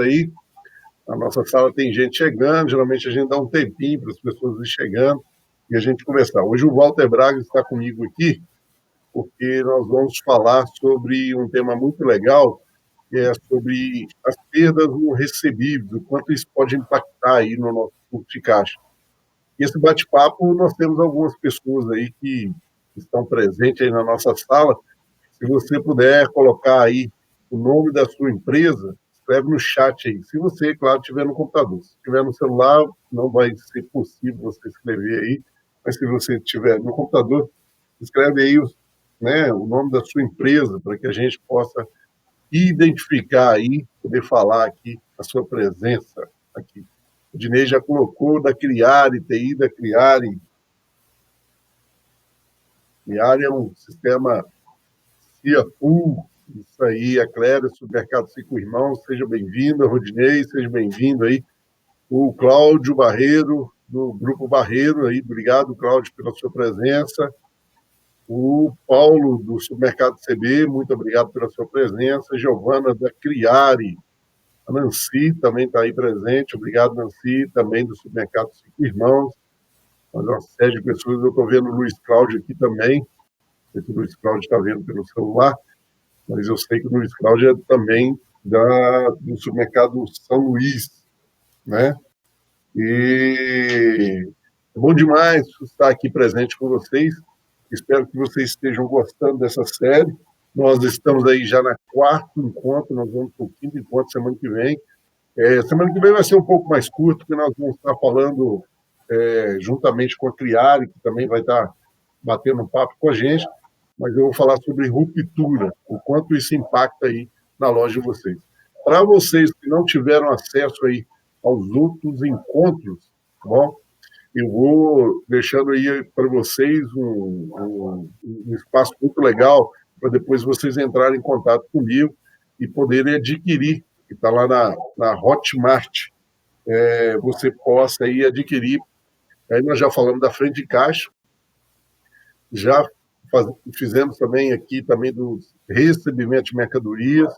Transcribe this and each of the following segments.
aí. A nossa sala tem gente chegando, geralmente a gente dá um tempinho para as pessoas irem chegando e a gente conversar. Hoje o Walter Braga está comigo aqui, porque nós vamos falar sobre um tema muito legal, que é sobre as perdas no recebíveis, o quanto isso pode impactar aí no nosso fluxo de caixa. E esse bate-papo, nós temos algumas pessoas aí que estão presentes aí na nossa sala. Se você puder colocar aí o nome da sua empresa, escreve no chat aí. Se você, claro, estiver no computador. Se estiver no celular, não vai ser possível você escrever aí, mas se você estiver no computador, escreve aí o nome da sua empresa, para que a gente possa identificar aí, poder falar aqui a sua presença aqui. O Dinei já colocou da Criare, TI da Criare. Criare é um sistema CIAPU, isso aí, a Cléria, Supermercado Cinco Irmãos, seja bem-vindo, Rodinei, seja bem-vindo aí, o Cláudio Barreiro, do Grupo Barreiro, aí, obrigado, Cláudio, pela sua presença, o Paulo, do Supermercado CB, muito obrigado pela sua presença, Giovana, da Criare, a Nancy também está aí presente, obrigado, Nancy, também do Supermercado Cinco Irmãos, mais uma série de pessoas, eu estou vendo o Luiz Cláudio aqui também, não sei se o Luiz Cláudio está vendo pelo celular, mas eu sei que o Luiz Cláudio é também do supermercado São Luís, né? E é bom demais estar aqui presente com vocês. Espero que vocês estejam gostando dessa série. Nós estamos aí já na quarto encontro, nós vamos para o quinto encontro semana que vem. Semana que vem vai ser um pouco mais curto, porque nós vamos estar falando juntamente com a Criare, que também vai estar batendo um papo com a gente, mas eu vou falar sobre ruptura, o quanto isso impacta aí na loja de vocês. Para vocês que não tiveram acesso aí aos outros encontros, tá bom? Eu vou deixando aí para vocês um espaço muito legal para depois vocês entrarem em contato comigo e poderem adquirir, que está lá na Hotmart, você possa aí adquirir. Aí nós já falamos da frente de caixa, já fizemos também aqui também do recebimento de mercadorias,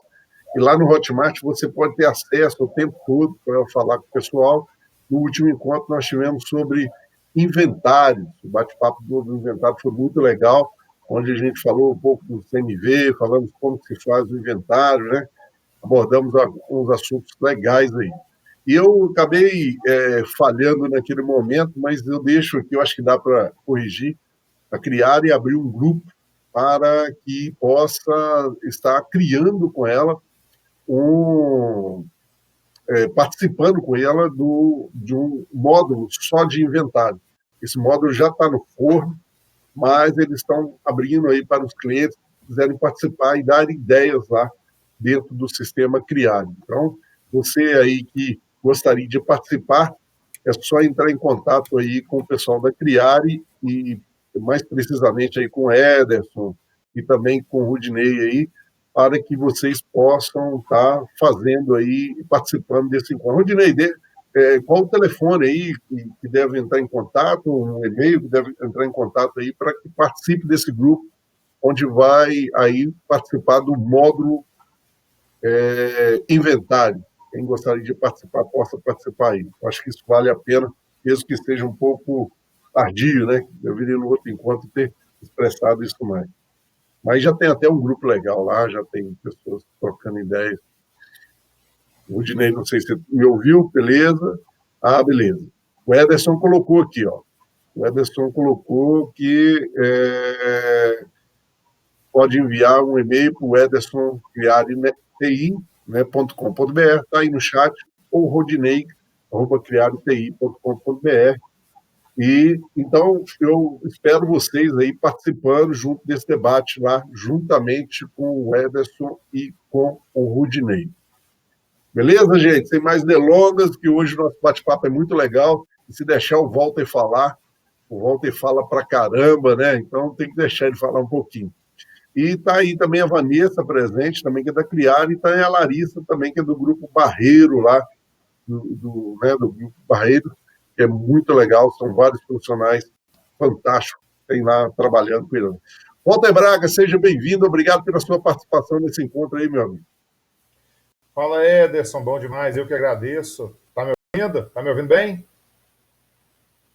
e lá no Hotmart você pode ter acesso o tempo todo para falar com o pessoal. No último encontro nós tivemos sobre inventários, o bate-papo do inventário foi muito legal, onde a gente falou um pouco do CMV, falamos como se faz o inventário, né? Abordamos alguns assuntos legais aí. E eu acabei falhando naquele momento, mas eu deixo aqui, eu acho que dá para corrigir, a criar e abrir um grupo para que possa estar criando com ela, participando com ela de um módulo só de inventário. Esse módulo já está no forno, mas eles estão abrindo aí para os clientes que quiserem participar e dar ideias lá dentro do sistema criado. Então, você aí que gostaria de participar, é só entrar em contato aí com o pessoal da Criare e mais precisamente aí com o Ederson e também com o Rudinei aí, para que vocês possam estar fazendo aí, participando desse encontro. Rudinei, qual o telefone aí que deve entrar em contato, um e-mail que deve entrar em contato aí para que participe desse grupo, onde vai aí participar do módulo inventário. Quem gostaria de participar, possa participar aí. Acho que isso vale a pena, mesmo que esteja um pouco tardio, né? Eu viria no outro encontro ter expressado isso mais. Mas já tem até um grupo legal lá, já tem pessoas trocando ideias. O Rudinei, não sei se você me ouviu, beleza? Ah, beleza. O Ederson colocou aqui, ó. O Ederson colocou que pode enviar um e-mail para o Ederson criareti.com.br, está aí no chat, ou rodinei@criareti.com.br. E então eu espero vocês aí participando junto desse debate lá, juntamente com o Ederson e com o Rudinei. Beleza, gente? Sem mais delongas, que hoje o nosso bate-papo é muito legal. E se deixar o Walter falar, o Walter fala pra caramba, né? Então tem que deixar ele falar um pouquinho. E está aí também a Vanessa presente, também que é da Criar, e está aí a Larissa também, que é do Grupo Barreiro lá, do Grupo Barreiro, que é muito legal, são vários profissionais fantásticos que tem lá trabalhando com ele. Walter Braga, seja bem-vindo, obrigado pela sua participação nesse encontro aí, meu amigo. Fala, Ederson, bom demais, eu que agradeço. Tá me ouvindo? Tá me ouvindo bem?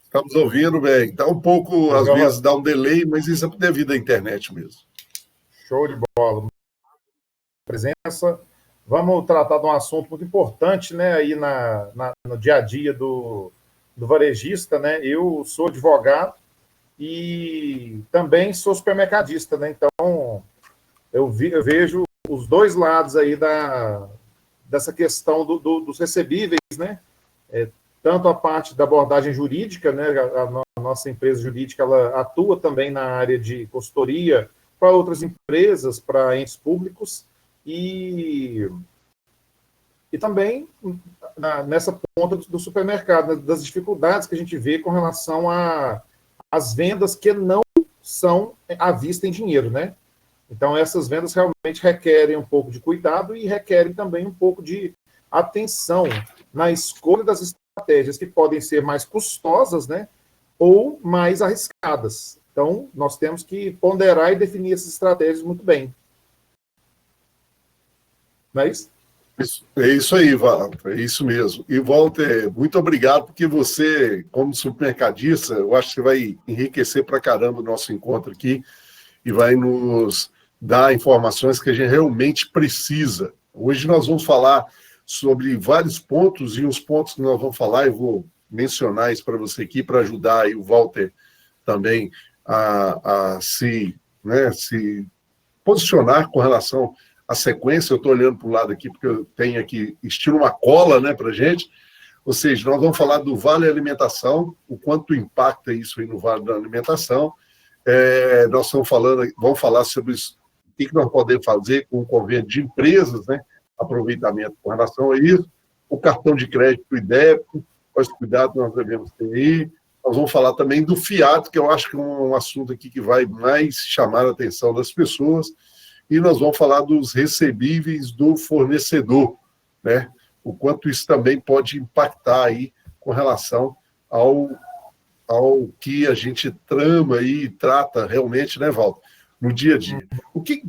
Estamos ouvindo bem. Dá um pouco, às vezes, dá um delay, mas isso é devido à internet mesmo. Show de bola. Presença. Vamos tratar de um assunto muito importante, né, aí no dia a dia do varejista, né? Eu sou advogado e também sou supermercadista, né? Então, eu vejo os dois lados aí dessa questão dos recebíveis, né? Tanto a parte da abordagem jurídica, né? A nossa empresa jurídica ela atua também na área de consultoria para outras empresas, para entes públicos e também nessa ponta do supermercado, das dificuldades que a gente vê com relação às vendas que não são à vista em dinheiro, né? Então, essas vendas realmente requerem um pouco de cuidado e requerem também um pouco de atenção na escolha das estratégias que podem ser mais custosas, né? Ou mais arriscadas. Então, nós temos que ponderar e definir essas estratégias muito bem. Não é isso? É isso aí, Walter, é isso mesmo. E, Walter, muito obrigado, porque você, como supermercadista, eu acho que você vai enriquecer para caramba o nosso encontro aqui e vai nos dar informações que a gente realmente precisa. Hoje nós vamos falar sobre vários pontos, e os pontos que nós vamos falar, eu vou mencionar isso para você aqui, para ajudar aí o Walter também a se posicionar com relação à sequência. Eu estou olhando para o lado aqui, porque eu tenho aqui, estilo uma cola, né, para a gente. Ou seja, nós vamos falar do Vale Alimentação, o quanto impacta isso aí no Vale da Alimentação. Nós vamos falar sobre isso, o que nós podemos fazer com o convênio de empresas, né? Aproveitamento com relação a isso, o cartão de crédito e débito, quais cuidados nós devemos ter aí. Nós vamos falar também do fiado, que eu acho que é um assunto aqui que vai mais chamar a atenção das pessoas, e nós vamos falar dos recebíveis do fornecedor, né? O quanto isso também pode impactar aí com relação ao que a gente trama e trata realmente, né, Walter, no dia a dia.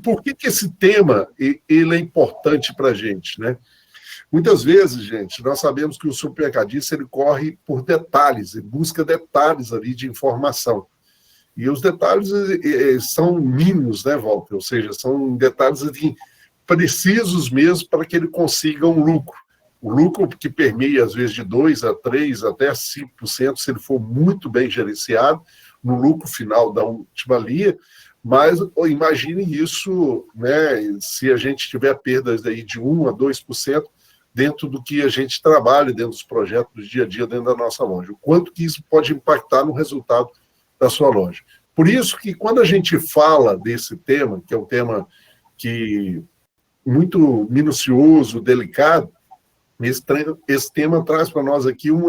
Por que esse tema ele é importante para a gente, né? Muitas vezes, gente, nós sabemos que o supermercadista ele corre por detalhes, ele busca detalhes ali de informação. E os detalhes são mínimos, né, Walter? Ou seja, são detalhes assim, precisos mesmo para que ele consiga um lucro. O lucro que permeia, às vezes, de 2% a 3%, até 5%, se ele for muito bem gerenciado, no lucro final da última linha. Mas imagine isso, né, se a gente tiver perdas aí de 1% a 2% dentro do que a gente trabalha, dentro dos projetos do dia a dia, dentro da nossa loja. O quanto que isso pode impactar no resultado da sua loja. Por isso que, quando a gente fala desse tema, que é um tema muito minucioso, delicado, esse tema traz para nós aqui um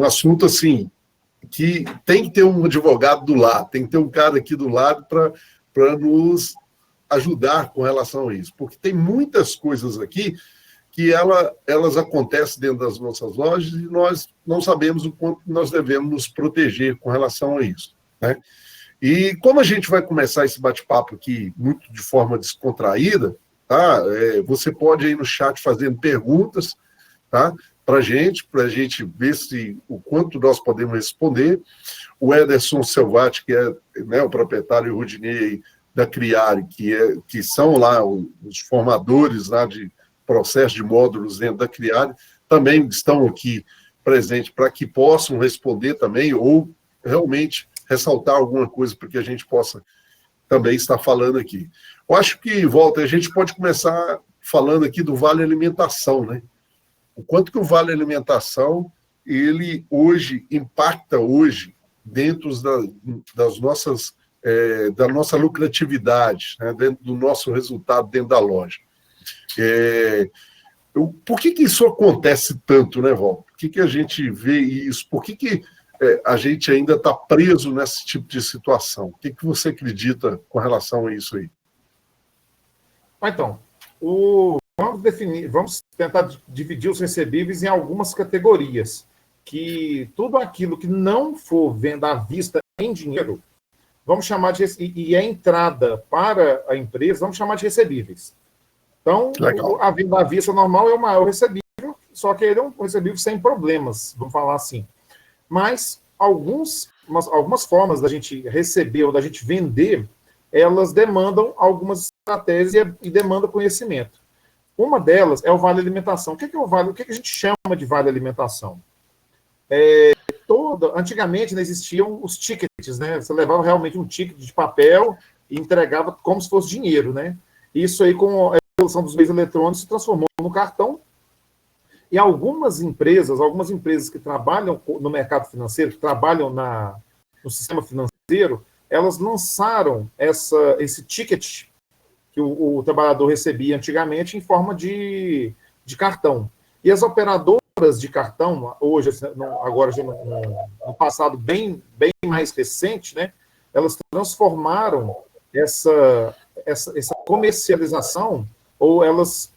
assunto assim, que tem que ter um advogado do lado, tem que ter um cara aqui do lado para nos ajudar com relação a isso, porque tem muitas coisas aqui que elas acontecem dentro das nossas lojas e nós não sabemos o quanto nós devemos nos proteger com relação a isso, né? E como a gente vai começar esse bate-papo aqui muito de forma descontraída, tá? Você pode aí no chat fazendo perguntas, tá? Para a gente ver o quanto nós podemos responder. O Ederson Selvati, que é, né, o proprietário, e o Rudinei da Criare, que são lá os formadores lá de processo de módulos dentro da Criare, também estão aqui presentes para que possam responder também, ou realmente ressaltar alguma coisa para que a gente possa também estar falando aqui. Eu acho que, Walter, a gente pode começar falando aqui do Vale Alimentação, né? O quanto que o Vale Alimentação, ele hoje, impacta hoje, dentro das nossas, da nossa lucratividade, né? Dentro do nosso resultado dentro da loja. Por que isso acontece tanto, né, Walter? Por que a gente vê isso? Por que a gente ainda está preso nesse tipo de situação? O que você acredita com relação a isso aí? Então, vamos tentar dividir os recebíveis em algumas categorias, que tudo aquilo que não for venda à vista em dinheiro, vamos chamar de, e é entrada para a empresa, vamos chamar de recebíveis. Então, Legal. a venda à vista normal é o maior recebível, só que ele é um recebível sem problemas, vamos falar assim. Mas algumas formas da gente receber ou da gente vender, elas demandam algumas estratégias e demandam conhecimento. Uma delas é o vale alimentação. O que é o vale? O que a gente chama de vale alimentação? Antigamente não existiam os tickets, né? Você levava realmente um ticket de papel e entregava como se fosse dinheiro, né? Isso aí, com a evolução dos meios eletrônicos, se transformou no cartão. E algumas empresas que trabalham no mercado financeiro, que trabalham no sistema financeiro, elas lançaram esse ticket que o trabalhador recebia antigamente em forma de cartão. E as operadoras de cartão, hoje, agora já no passado bem mais recente, né, elas transformaram essa comercialização, ou elas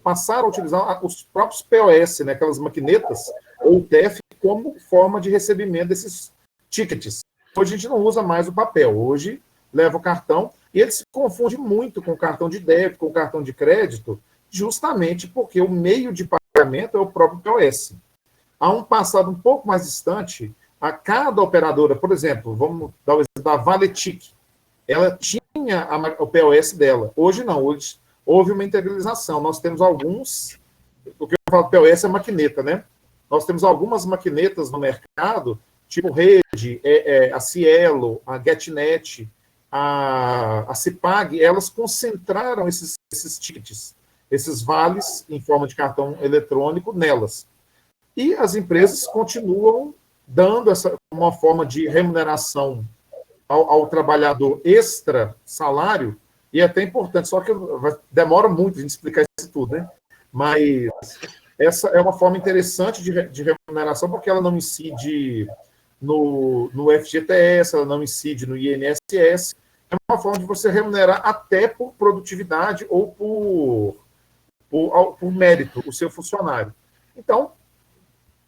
passaram a utilizar os próprios POS, né, aquelas maquinetas, ou TEF, como forma de recebimento desses tickets. Hoje a gente não usa mais o papel, hoje leva o cartão, e ele se confunde muito com o cartão de débito, com o cartão de crédito, justamente porque o meio de pagamento é o próprio POS. Há um passado um pouco mais distante, a cada operadora, por exemplo, vamos dar o exemplo da Valetic, ela tinha o POS dela. Hoje não, hoje houve uma integralização. Nós temos alguns, o que eu falo POS é maquineta, né? Nós temos algumas maquinetas no mercado, tipo Rede, a Cielo, a GetNet, a Cipag, elas concentraram esses tickets, esses vales em forma de cartão eletrônico nelas. E as empresas continuam dando uma forma de remuneração ao trabalhador extra salário, e é até importante, só que demora muito a gente explicar isso tudo, né? Mas essa é uma forma interessante de remuneração, porque ela não incide no FGTS, ela não incide no INSS, é uma forma de você remunerar até por produtividade ou por mérito o seu funcionário. Então,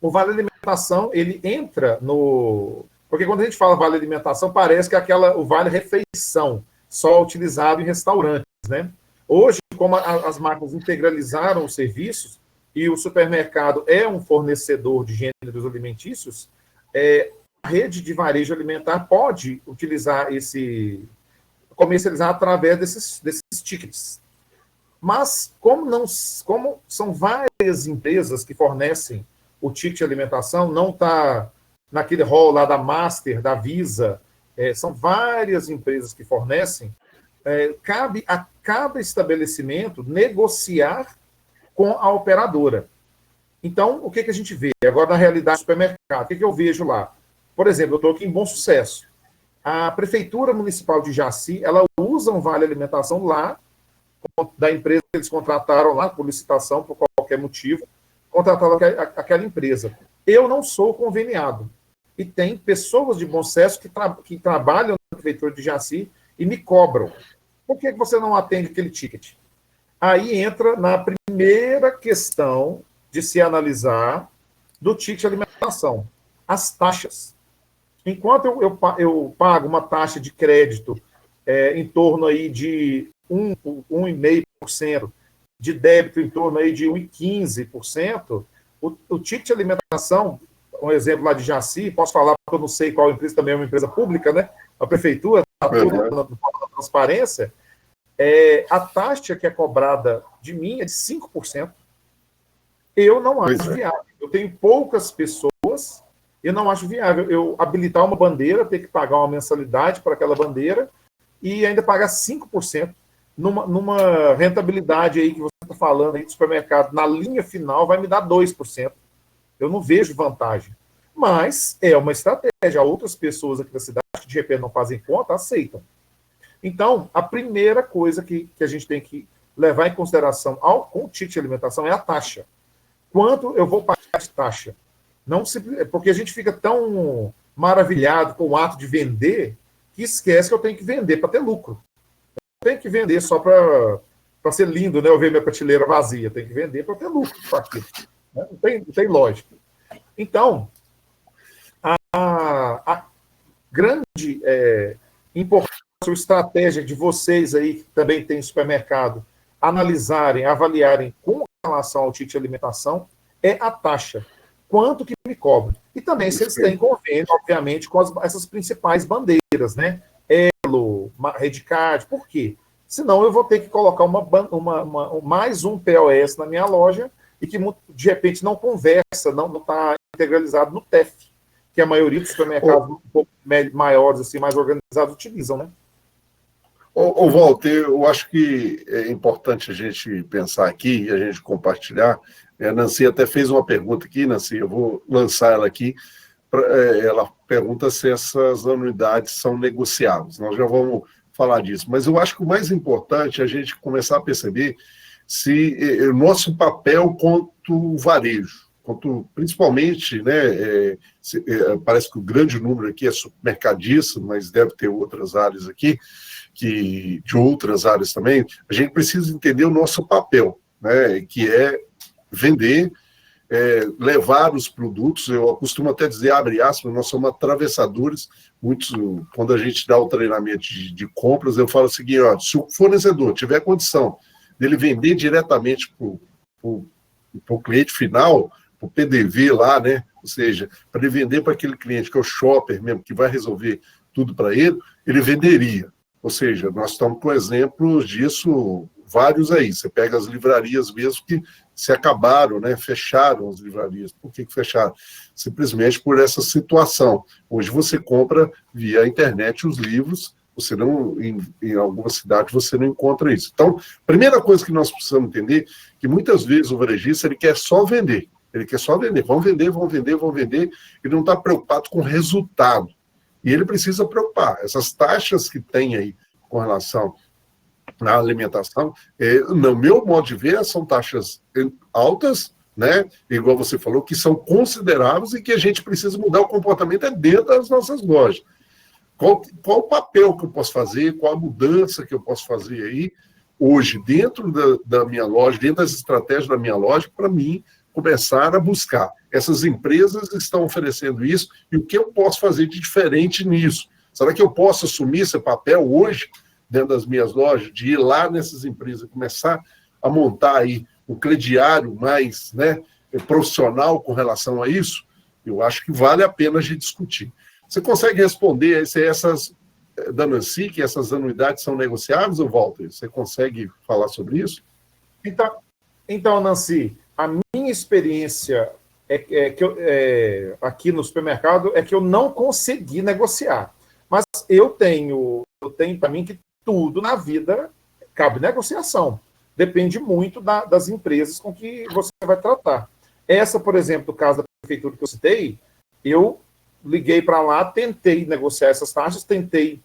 o vale alimentação, ele entra no... Porque quando a gente fala vale alimentação, parece que é o vale refeição, só utilizado em restaurantes, né? Hoje, como as marcas integralizaram os serviços e o supermercado é um fornecedor de gêneros alimentícios, a rede de varejo alimentar pode utilizar comercializar através desses tickets. Mas, como são várias empresas que fornecem o ticket de alimentação, não está naquele rol lá da Master, da Visa, são várias empresas que fornecem, cabe a cada estabelecimento negociar com a operadora. Então, o que a gente vê? Agora, na realidade do supermercado, o que eu vejo lá? Por exemplo, eu estou aqui em Bom Sucesso. A Prefeitura Municipal de Jaci, ela usa um vale alimentação lá, da empresa que eles contrataram lá, por licitação, por qualquer motivo, contrataram aquela empresa. Eu não sou conveniado. E tem pessoas de bom sucesso que trabalham na Prefeitura de Jaci e me cobram. Por que você não atende aquele ticket? Aí entra na primeira questão de se analisar do ticket de alimentação, as taxas. Enquanto eu pago uma taxa de crédito em torno aí de 1,5%, de débito em torno aí de 1,15%, o ticket de alimentação, um exemplo lá de Jaci, posso falar porque eu não sei qual empresa, também é uma empresa pública, né? A prefeitura, está tudo na transparência, a taxa que é cobrada de mim é de 5%. Eu não acho viável. Eu tenho poucas pessoas, eu não acho viável eu habilitar uma bandeira, ter que pagar uma mensalidade para aquela bandeira e ainda pagar 5% numa rentabilidade aí que você está falando aí do supermercado. Na linha final vai me dar 2%. Eu não vejo vantagem. Mas é uma estratégia. Outras pessoas aqui da cidade que de repente não fazem conta, aceitam. Então, a primeira coisa que a gente tem que levar em consideração com o ticket de alimentação é a taxa. Quanto eu vou pagar de taxa? Não porque a gente fica tão maravilhado com o ato de vender que esquece que eu tenho que vender para ter lucro. Eu tenho que vender só para ser lindo, né? Eu ver minha prateleira vazia. Tem que vender para ter lucro com aquilo. Né? Não tem lógica. Então, a grande importância sua estratégia de vocês aí, que também tem supermercado, analisarem, avaliarem com relação ao ticket de alimentação, é a taxa. Quanto que me cobra? E também se eles têm convênio, obviamente, com essas principais bandeiras, né? Elo, Redcard, por quê? Senão eu vou ter que colocar mais um POS na minha loja e que, de repente, não conversa, não está integralizado no TEF, que a maioria dos supermercados um pouco maiores, assim, mais organizados, utilizam, né? Ô, Walter, eu acho que é importante a gente pensar aqui e a gente compartilhar. A Nancy até fez uma pergunta aqui, Nancy, eu vou lançar ela aqui. Ela pergunta se essas anuidades são negociáveis. Nós já vamos falar disso, mas eu acho que o mais importante é a gente começar a perceber se o nosso papel quanto o varejo, principalmente, né, parece que o grande número aqui é supermercadista, mas deve ter outras áreas aqui, de outras áreas também, a gente precisa entender o nosso papel, né, que é vender, levar os produtos. Eu costumo até dizer, abre aspas, nós somos atravessadores. Quando a gente dá o treinamento de compras, eu falo o seguinte: ó, se o fornecedor tiver condição dele vender diretamente para o cliente final, para o PDV lá, né? Ou seja, para ele vender para aquele cliente que é o shopper mesmo, que vai resolver tudo para ele venderia. Ou seja, nós estamos com exemplos disso vários aí. Você pega as livrarias mesmo que se acabaram, né? Fecharam as livrarias. Por que fecharam? Simplesmente por essa situação. Hoje você compra via internet os livros, você não, em alguma cidade você não encontra isso. Então, primeira coisa que nós precisamos entender, que muitas vezes o varejista ele quer só vender. Ele quer só vender. Vão vender. Ele não está preocupado com o resultado. E ele precisa preocupar. Essas taxas que tem aí com relação à alimentação, no meu modo de ver, são taxas altas, né? Igual você falou, que são consideráveis e que a gente precisa mudar o comportamento dentro das nossas lojas. Qual o papel que eu posso fazer, qual a mudança que eu posso fazer aí, hoje, dentro da minha loja, dentro das estratégias da minha loja, para mim começar a buscar. Essas empresas estão oferecendo isso, e o que eu posso fazer de diferente nisso? Será que eu posso assumir esse papel hoje, dentro das minhas lojas, de ir lá nessas empresas e começar a montar aí um crediário mais, né, profissional com relação a isso? Eu acho que vale a pena a gente discutir. Você consegue responder se essas, da Nancy, que essas anuidades são negociáveis, ou Walter? Você consegue falar sobre isso? Então, Nancy, a minha experiência aqui no supermercado é que eu não consegui negociar. Mas eu tenho para mim que tudo na vida cabe negociação. Depende muito das empresas com que você vai tratar. Essa, por exemplo, do caso da prefeitura que eu citei, eu liguei para lá, tentei negociar essas taxas, tentei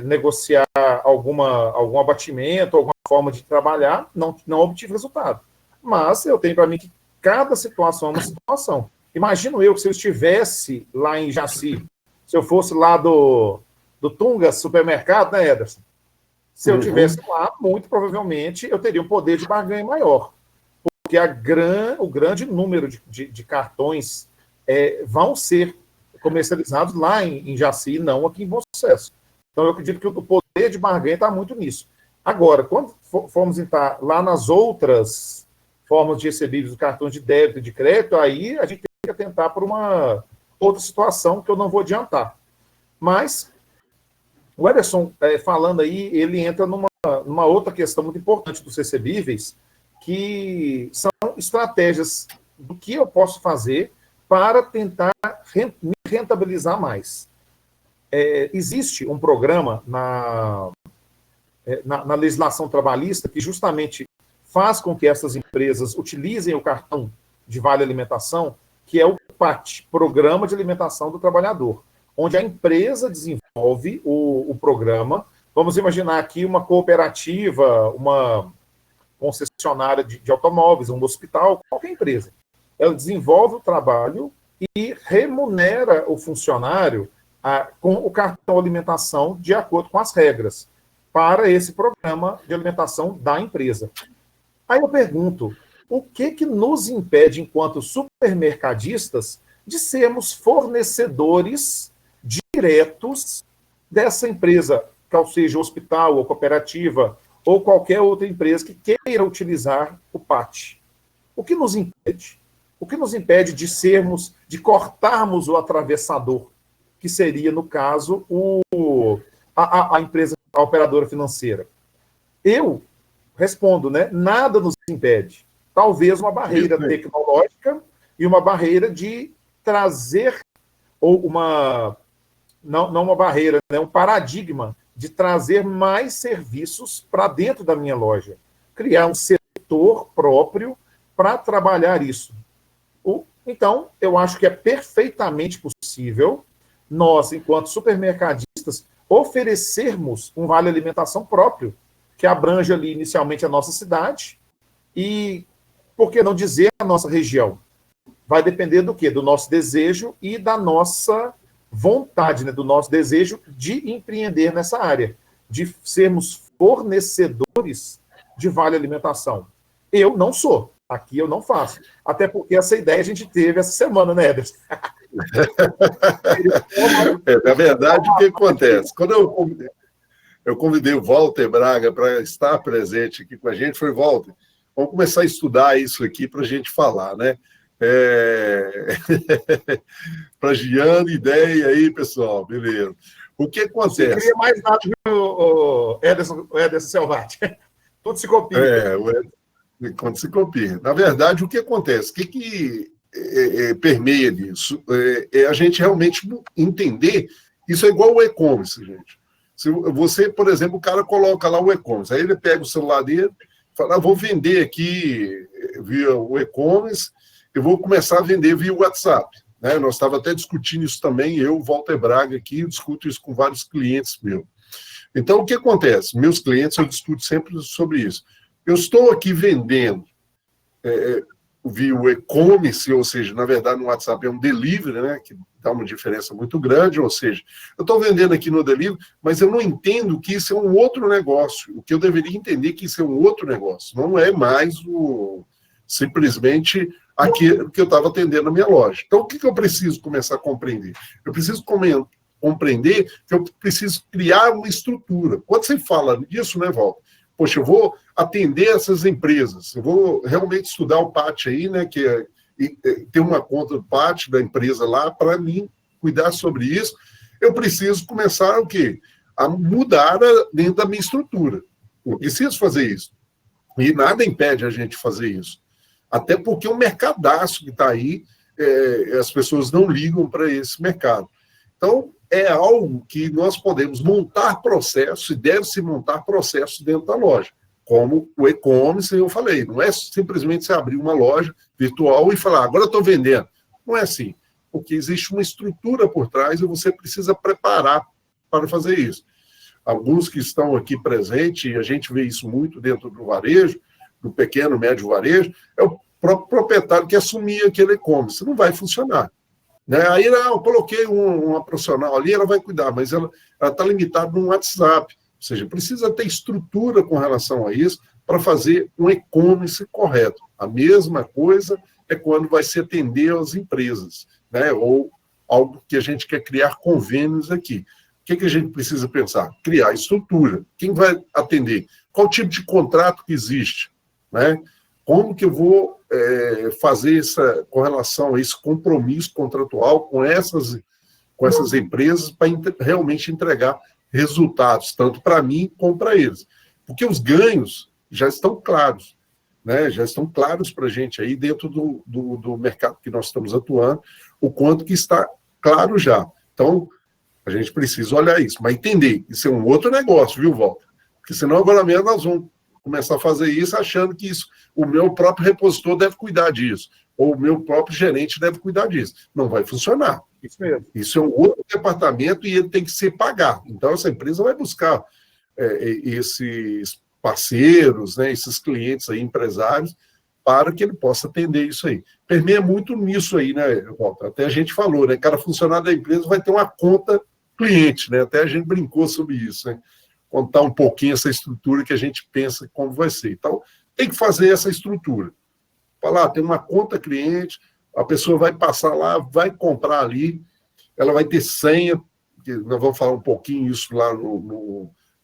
negociar algum abatimento, alguma forma de trabalhar, não obtive resultado. Mas eu tenho para mim que cada situação é uma situação. Imagino eu que se eu estivesse lá em Jaci, se eu fosse lá do Tunga Supermercado, né, Ederson? Se eu estivesse lá, muito provavelmente eu teria um poder de barganha maior. Porque o grande número de cartões vão ser comercializados lá em Jaci, não aqui em Bom Sucesso. Então, eu acredito que o poder de barganha está muito nisso. Agora, quando formos entrar lá nas outras formas de recebíveis do cartão de débito e de crédito, aí a gente tem que atentar por uma outra situação que eu não vou adiantar. Mas o Ederson, falando aí, ele entra numa outra questão muito importante dos recebíveis, que são estratégias do que eu posso fazer para tentar me rentabilizar mais. Existe um programa na legislação trabalhista que justamente faz com que essas empresas utilizem o cartão de Vale Alimentação, que é o PAT, Programa de Alimentação do Trabalhador, onde a empresa desenvolve o programa. Vamos imaginar aqui uma cooperativa, uma concessionária de automóveis, um hospital, qualquer empresa. Ela desenvolve o trabalho e remunera o funcionário com o cartão alimentação de acordo com as regras para esse programa de alimentação da empresa. Aí eu pergunto, o que nos impede, enquanto supermercadistas, de sermos fornecedores diretos dessa empresa qual seja o hospital ou cooperativa ou qualquer outra empresa que queira utilizar o PAT. O que nos impede? O que nos impede de cortarmos o atravessador, que seria, no caso, a empresa, a operadora financeira? Eu respondo, né? Nada nos impede. Talvez uma barreira tecnológica e uma barreira de trazer, ou não uma barreira, né? Um paradigma de trazer mais serviços para dentro da minha loja. Criar um setor próprio para trabalhar isso. Então, eu acho que é perfeitamente possível nós, enquanto supermercadistas, oferecermos um vale alimentação próprio, que abrange ali inicialmente a nossa cidade e, por que não dizer, a nossa região. Vai depender do quê? Do nosso desejo e da nossa vontade, né? Do nosso desejo de empreender nessa área, de sermos fornecedores de vale alimentação. Eu não sou. Aqui eu não faço. Até porque essa ideia a gente teve essa semana, né, Ederson? Na verdade, o que acontece? Quando eu convidei o Walter Braga para estar presente aqui com a gente, foi, Walter, vamos começar a estudar isso aqui para a gente falar, né? Plagiando ideia aí, pessoal, beleza. O que acontece? Não queria mais nada o Ederson Selvati. Tudo se copia. Quando se copia. Na verdade, o que acontece? O que permeia nisso? É a gente realmente entender. Isso é igual o e-commerce, gente. Se você, por exemplo, o cara coloca lá o e-commerce, aí ele pega o celular dele e fala, vou vender aqui via o e-commerce, eu vou começar a vender via WhatsApp. Né? Nós estávamos até discutindo isso também, eu, Walter Braga, aqui, eu discuto isso com vários clientes meus. Então, o que acontece? Meus clientes, eu discuto sempre sobre isso. Eu estou aqui vendendo via o e-commerce, ou seja, na verdade, no WhatsApp é um delivery, né, que dá uma diferença muito grande, ou seja, eu estou vendendo aqui no delivery, mas eu não entendo que isso é um outro negócio. O que eu deveria entender é que isso é um outro negócio, não é mais simplesmente aquilo que eu estava atendendo na minha loja. Então, o que eu preciso começar a compreender? Eu preciso compreender que eu preciso criar uma estrutura. Quando você fala disso, né, Walter? Poxa, eu vou atender essas empresas, eu vou realmente estudar o PAT aí, né, ter uma conta do PAT da empresa lá, para mim cuidar sobre isso, eu preciso começar o quê? A mudar dentro da minha estrutura. Eu preciso fazer isso. E nada impede a gente fazer isso. Até porque o mercadaço que está aí, as pessoas não ligam para esse mercado. Então, é algo que nós podemos montar processos, e deve-se montar processos dentro da loja, como o e-commerce, eu falei, não é simplesmente você abrir uma loja virtual e falar, agora eu estou vendendo. Não é assim, porque existe uma estrutura por trás e você precisa preparar para fazer isso. Alguns que estão aqui presentes, e a gente vê isso muito dentro do varejo, do pequeno, médio varejo, é o próprio proprietário que assumir aquele e-commerce. Não vai funcionar. Né? Aí eu coloquei uma profissional ali, ela vai cuidar, mas ela está limitada no WhatsApp. Ou seja, precisa ter estrutura com relação a isso para fazer um e-commerce correto. A mesma coisa é quando vai se atender às empresas, né? Ou algo que a gente quer criar convênios aqui. O que a gente precisa pensar? Criar estrutura. Quem vai atender? Qual tipo de contrato que existe? Né? Como que eu vou fazer com relação a esse compromisso contratual com essas empresas para realmente entregar resultados, tanto para mim como para eles? Porque os ganhos já estão claros, né? Já estão claros para a gente aí dentro do mercado que nós estamos atuando, o quanto que está claro já. Então, a gente precisa olhar isso, mas entender, isso é um outro negócio, viu, Walter? Porque senão agora mesmo nós vamos começar a fazer isso achando que o meu próprio repositor deve cuidar disso, ou o meu próprio gerente deve cuidar disso. Não vai funcionar. Isso mesmo. Isso é um outro departamento e ele tem que ser pagar. Então, essa empresa vai buscar esses parceiros, né, esses clientes aí, empresários, para que ele possa atender isso aí. Permeia muito nisso aí, né, Walter? Até a gente falou, né? Cada funcionário da empresa vai ter uma conta cliente, né? Até a gente brincou sobre isso, né? Contar um pouquinho essa estrutura que a gente pensa como vai ser. Então, tem que fazer essa estrutura. Falar, tem uma conta cliente, a pessoa vai passar lá, vai comprar ali, ela vai ter senha, que nós vamos falar um pouquinho isso lá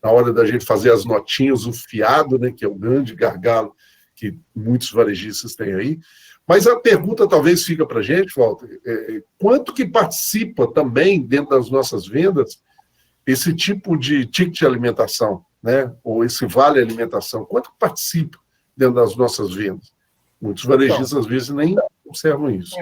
na hora da gente fazer as notinhas, o fiado, né, que é o grande gargalo que muitos varejistas têm aí. Mas a pergunta talvez fica para a gente, Walter, quanto que participa também dentro das nossas vendas esse tipo de ticket de alimentação, né, ou esse vale alimentação, quanto que participa dentro das nossas vendas? Muitos varejistas, às vezes, nem observam isso.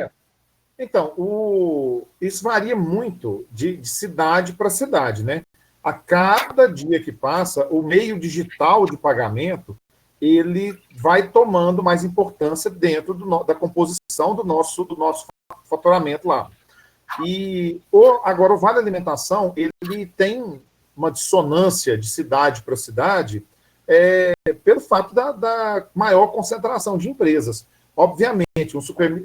Então, isso varia muito de cidade para cidade, né? A cada dia que passa, o meio digital de pagamento ele vai tomando mais importância dentro da composição do nosso faturamento lá. E agora o Vale Alimentação ele tem uma dissonância de cidade para cidade pelo fato da maior concentração de empresas. Obviamente,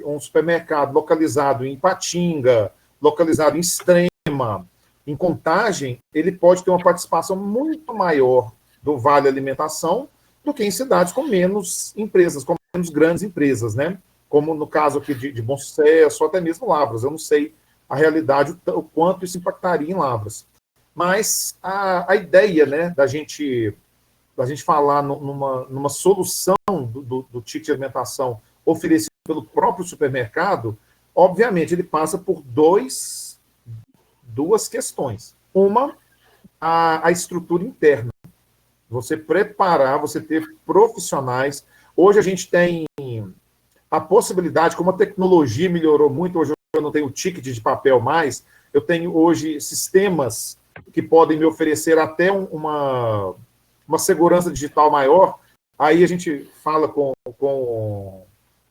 um supermercado localizado em Ipatinga, localizado em Extrema, em Contagem, ele pode ter uma participação muito maior do Vale Alimentação do que em cidades com menos empresas, com menos grandes empresas, né? Como no caso aqui de Bom Sucesso, ou até mesmo Lavras. Eu não sei a realidade, o quanto isso impactaria em Lavras. Mas a ideia, né, da gente falar numa solução do ticket de alimentação oferecido pelo próprio supermercado, obviamente ele passa por duas questões. Uma, a estrutura interna. Você preparar, você ter profissionais. Hoje a gente tem a possibilidade, como a tecnologia melhorou muito, hoje eu não tenho ticket de papel mais, eu tenho hoje sistemas que podem me oferecer até uma segurança digital maior. Aí a gente fala com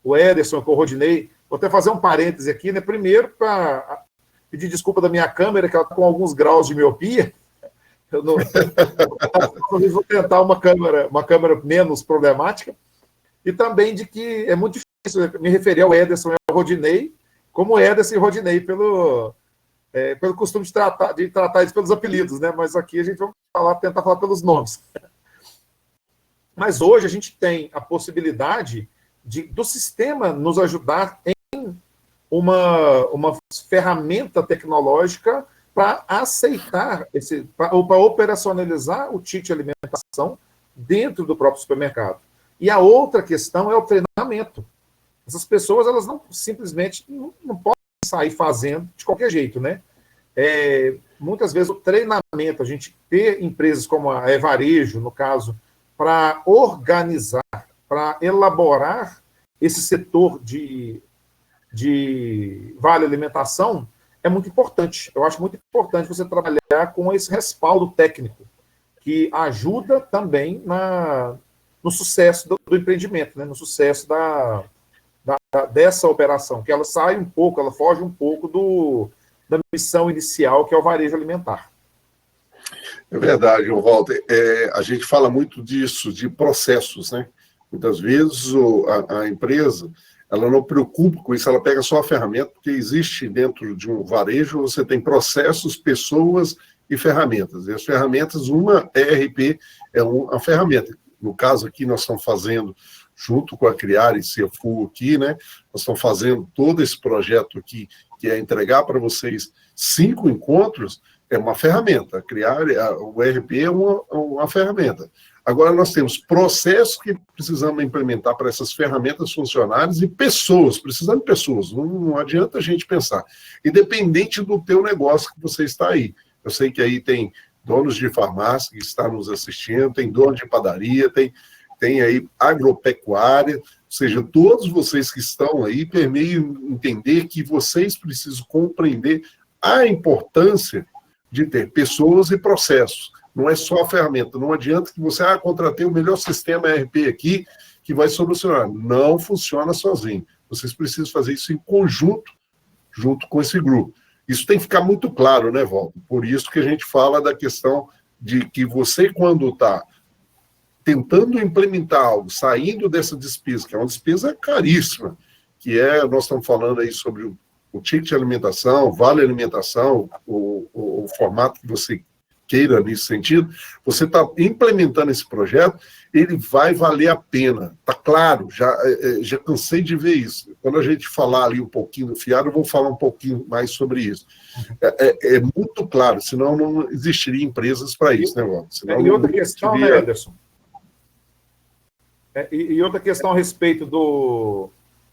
o Ederson, com o Rodinei. Vou até fazer um parêntese aqui, né? Primeiro, para pedir desculpa da minha câmera, que ela está com alguns graus de miopia. Eu vou tentar uma câmera menos problemática. E também de que é muito difícil me referir ao Ederson e ao Rodinei, como Ederson e Rodinei, pelo costume de tratar eles pelos apelidos, né? Mas aqui a gente vai tentar falar pelos nomes. Mas hoje a gente tem a possibilidade do sistema nos ajudar em uma ferramenta tecnológica para aceitar para operacionalizar o ticket de alimentação dentro do próprio supermercado. E a outra questão é o treinamento. Essas pessoas, elas simplesmente não podem sair fazendo de qualquer jeito, né? Muitas vezes o treinamento, a gente ter empresas como a Varejo, no caso, para organizar, para elaborar esse setor de vale alimentação, é muito importante. Eu acho muito importante você trabalhar com esse respaldo técnico, que ajuda também no sucesso do empreendimento, né? No sucesso dessa operação, que ela ela foge um pouco da missão inicial, que é o varejo alimentar. É verdade, Walter. A gente fala muito disso, de processos, né? Muitas vezes a empresa ela não preocupa com isso, ela pega só a ferramenta, porque existe dentro de um varejo, você tem processos, pessoas e ferramentas. E as ferramentas, uma ERP é uma ferramenta. No caso aqui, nós estamos fazendo, junto com a Criar e Cefu aqui, né? Nós estamos fazendo todo esse projeto aqui, que é entregar para vocês 5 encontros, é uma ferramenta. O ERP é uma ferramenta. Agora, nós temos processos que precisamos implementar para essas ferramentas funcionárias e pessoas, precisamos de pessoas, não adianta a gente pensar. Independente do teu negócio que você está aí. Eu sei que aí tem donos de farmácia que estão nos assistindo, tem dono de padaria, tem aí agropecuária, ou seja, todos vocês que estão aí permeiam entender que vocês precisam compreender a importância de ter pessoas e processos. Não é só a ferramenta. Não adianta que você contratei o melhor sistema ERP aqui que vai solucionar. Não funciona sozinho. Vocês precisam fazer isso em conjunto, junto com esse grupo. Isso tem que ficar muito claro, né, Walter? Por isso que a gente fala da questão de que você, quando está tentando implementar algo, saindo dessa despesa, que é uma despesa caríssima, nós estamos falando aí sobre o ticket de alimentação, vale alimentação, o formato que você queira nesse sentido, você está implementando esse projeto, ele vai valer a pena. Está claro, já cansei de ver isso. quando a gente falar ali um pouquinho do fiado, eu vou falar um pouquinho mais sobre isso. É muito claro, senão não existiria empresas para isso, né, Walter? Senão e outra questão, né, teria... Ederson? E outra questão a respeito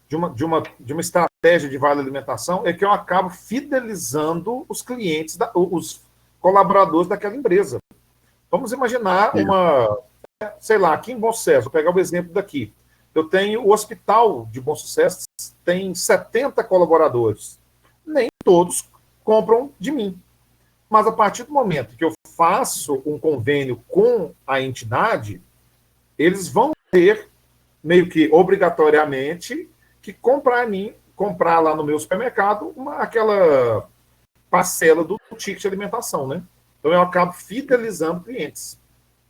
de uma estratégia de vale alimentação é que eu acabo fidelizando os clientes, os colaboradores daquela empresa. Vamos imaginar sei lá, aqui em Bom Sucesso, vou pegar o exemplo daqui. Eu tenho o hospital de Bom Sucesso, tem 70 colaboradores. Nem todos compram de mim. Mas a partir do momento que eu faço um convênio com a entidade, eles vão ter, meio que obrigatoriamente, que comprar lá no meu supermercado aquela parcela do ticket de alimentação, né? Então eu acabo fidelizando clientes,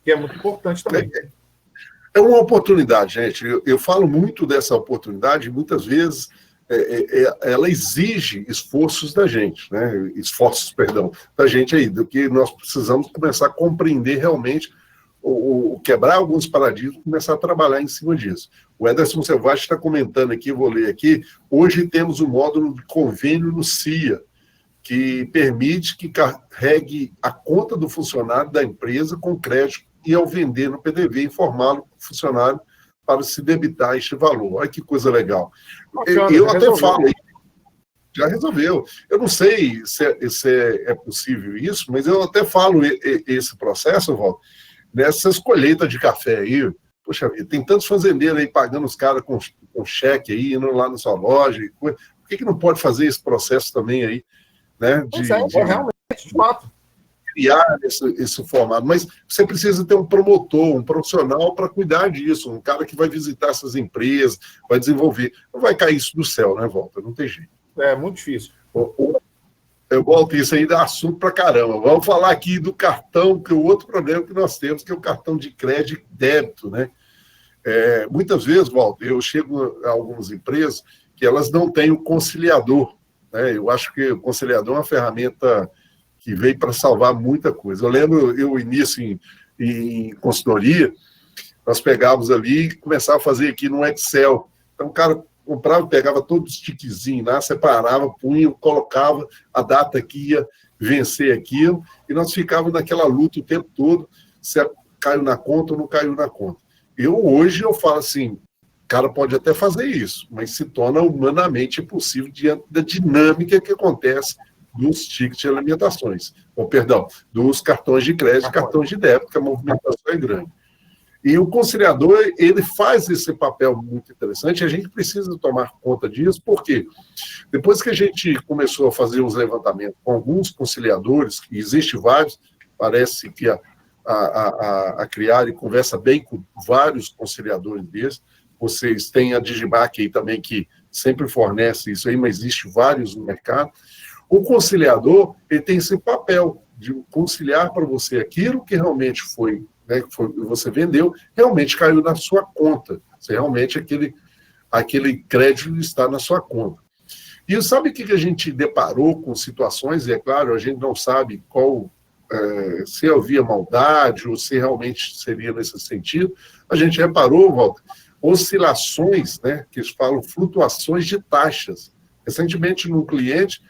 que é muito importante também. É uma oportunidade, gente. Eu falo muito dessa oportunidade, muitas vezes ela exige esforços da gente, né? Perdão, da gente aí, do que nós precisamos começar a compreender realmente, quebrar alguns paradigmas, começar a trabalhar em cima disso. O Ederson Selvagem está comentando aqui, vou ler aqui, hoje temos um módulo de convênio no CIA, que permite que carregue a conta do funcionário da empresa com crédito e, ao vender no PDV, informá-lo o funcionário para se debitar este valor. Olha que coisa legal. Bacana, eu até falo, já resolveu. Eu não sei se é possível isso, mas eu até falo esse processo, Walter, nessas colheitas de café aí. Poxa vida, tem tantos fazendeiros aí pagando os caras com cheque aí, indo lá na sua loja. Por que não pode fazer esse processo também aí? Né, realmente, de fato. Criar esse formato, mas você precisa ter um promotor, um profissional para cuidar disso, um cara que vai visitar essas empresas, vai desenvolver. Não vai cair isso do céu, né, Walter? Não tem jeito. É muito difícil. Eu volto, isso aí dá assunto para caramba. Vamos falar aqui do cartão, que é o outro problema que nós temos, que é o cartão de crédito e débito, né? Muitas vezes, Walter, eu chego a algumas empresas que elas não têm o conciliador. Eu acho que o conciliador é uma ferramenta que veio para salvar muita coisa. Eu lembro, início em consultoria, nós pegávamos ali e começava a fazer aqui no Excel. Então, o cara comprava, pegava todos os tiquezinhos lá, separava, punha, colocava a data que ia vencer aquilo, e nós ficávamos naquela luta o tempo todo, se caiu na conta ou não caiu na conta. Hoje, eu falo assim, o cara pode até fazer isso, mas se torna humanamente impossível diante da dinâmica que acontece dos tickets de alimentações, dos cartões de crédito e cartões de débito, que a movimentação é grande. E o conciliador, ele faz esse papel muito interessante, e a gente precisa tomar conta disso, porque depois que a gente começou a fazer os levantamentos com alguns conciliadores, que existem vários, parece que a Criare conversa bem com vários conciliadores desses. Vocês têm a Digibac aí também, que sempre fornece isso aí, mas existe vários no mercado. O conciliador, ele tem esse papel de conciliar para você aquilo que realmente foi, né, que você vendeu, realmente caiu na sua conta. Você realmente, aquele crédito está na sua conta. E sabe o que a gente deparou com situações, e é claro, a gente não sabe se havia maldade ou se realmente seria nesse sentido. A gente reparou, Walter, oscilações, né, que eles falam flutuações de taxas. Recentemente, num cliente,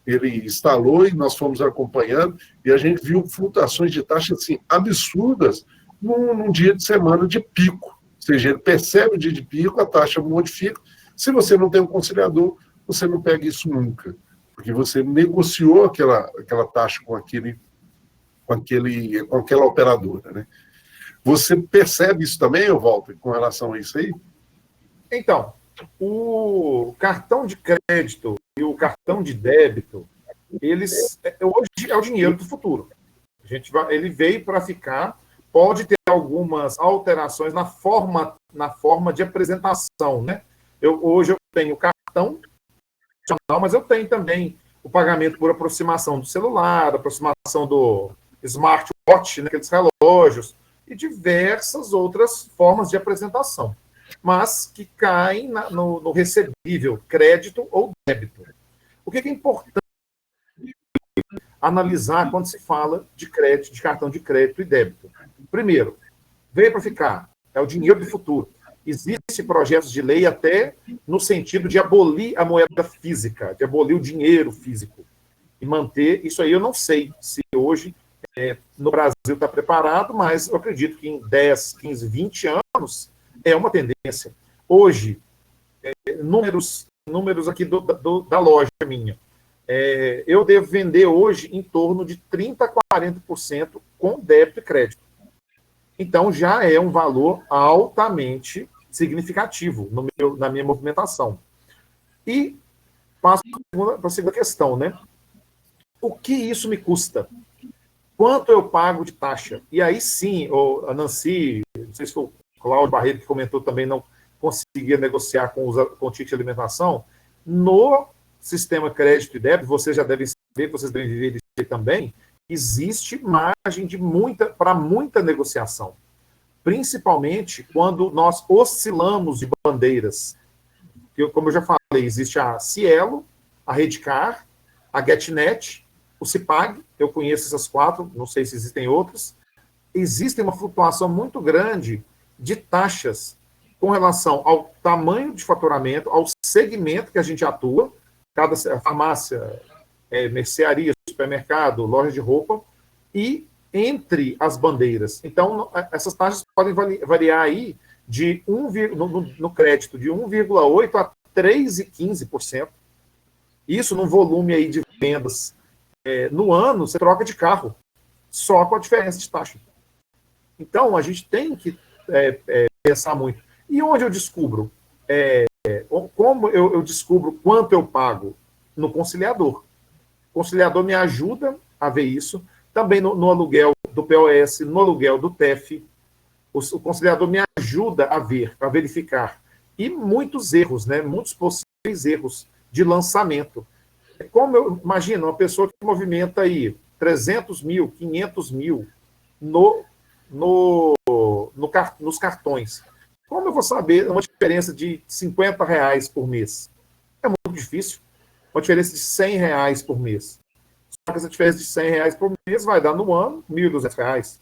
ele instalou e nós fomos acompanhando, e a gente viu flutuações de taxas assim, absurdas num dia de semana de pico. Ou seja, ele percebe o dia de pico, a taxa modifica. Se você não tem um conciliador, você não pega isso nunca, porque você negociou aquela taxa com aquela operadora, né? Você percebe isso também, Walter, com relação a isso aí? Então, o cartão de crédito e o cartão de débito, hoje é o dinheiro do futuro. Ele veio para ficar, pode ter algumas alterações na forma de apresentação, né? Hoje eu tenho cartão, mas eu tenho também o pagamento por aproximação do celular, aproximação do smartwatch, né, aqueles relógios, e diversas outras formas de apresentação, mas que caem no recebível, crédito ou débito. O que é importante analisar quando se fala de crédito, de cartão de crédito e débito? Primeiro, veio para ficar, é o dinheiro do futuro. Existem projetos de lei até no sentido de abolir a moeda física, de abolir o dinheiro físico e manter. Isso aí eu não sei se hoje no Brasil está preparado, mas eu acredito que em 10, 15, 20 anos é uma tendência. Hoje, números aqui da loja minha, eu devo vender hoje em torno de 30% a 40% com débito e crédito. Então, já é um valor altamente significativo na minha movimentação. E passo para a segunda questão, né? O que isso me custa? Quanto eu pago de taxa? E aí sim, a Nancy, não sei se foi o Cláudio Barreto que comentou também, não conseguia negociar com o ticket de alimentação. No sistema crédito e débito, vocês já devem saber, vocês devem viver isso também, existe margem para muita negociação. Principalmente quando nós oscilamos de bandeiras. Como eu já falei, existe a Cielo, a Redcar, a GetNet, o Cipag, eu conheço essas 4, não sei se existem outras. Existe uma flutuação muito grande de taxas com relação ao tamanho de faturamento, ao segmento que a gente atua, cada farmácia, mercearia, supermercado, loja de roupa, e entre as bandeiras. Então, essas taxas podem variar aí de no crédito de 1,8% a 3,15%. Isso num volume aí de vendas. No ano, você troca de carro, só com a diferença de taxa. Então, a gente tem que pensar muito. E onde eu descubro? Como eu descubro quanto eu pago? No conciliador. O conciliador me ajuda a ver isso. Também no aluguel do POS, no aluguel do TEF. O conciliador me ajuda a ver, a verificar. E muitos erros, né? Muitos possíveis erros de lançamento. Como eu imagino, uma pessoa que movimenta aí 300 mil, 500 mil nos cartões. Como eu vou saber uma diferença de R$50 por mês? É muito difícil. Uma diferença de R$100 por mês. Só que essa diferença de R$100 por mês vai dar no ano R$1.200.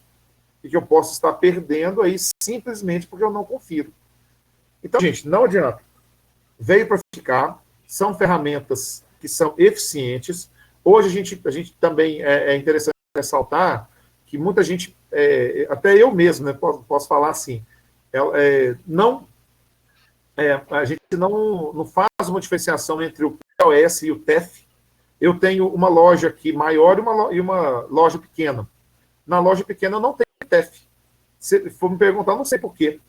E que eu posso estar perdendo aí simplesmente porque eu não confiro. Então, gente, não adianta. Veio para ficar, são ferramentas que são eficientes. Hoje a gente também é interessante ressaltar que muita gente, até eu mesmo, né, posso falar assim, a gente não faz uma diferenciação entre o POS e o TEF. Eu tenho uma loja aqui maior e uma loja pequena. Na loja pequena eu não tenho TEF. Se for me perguntar, eu não sei por quê.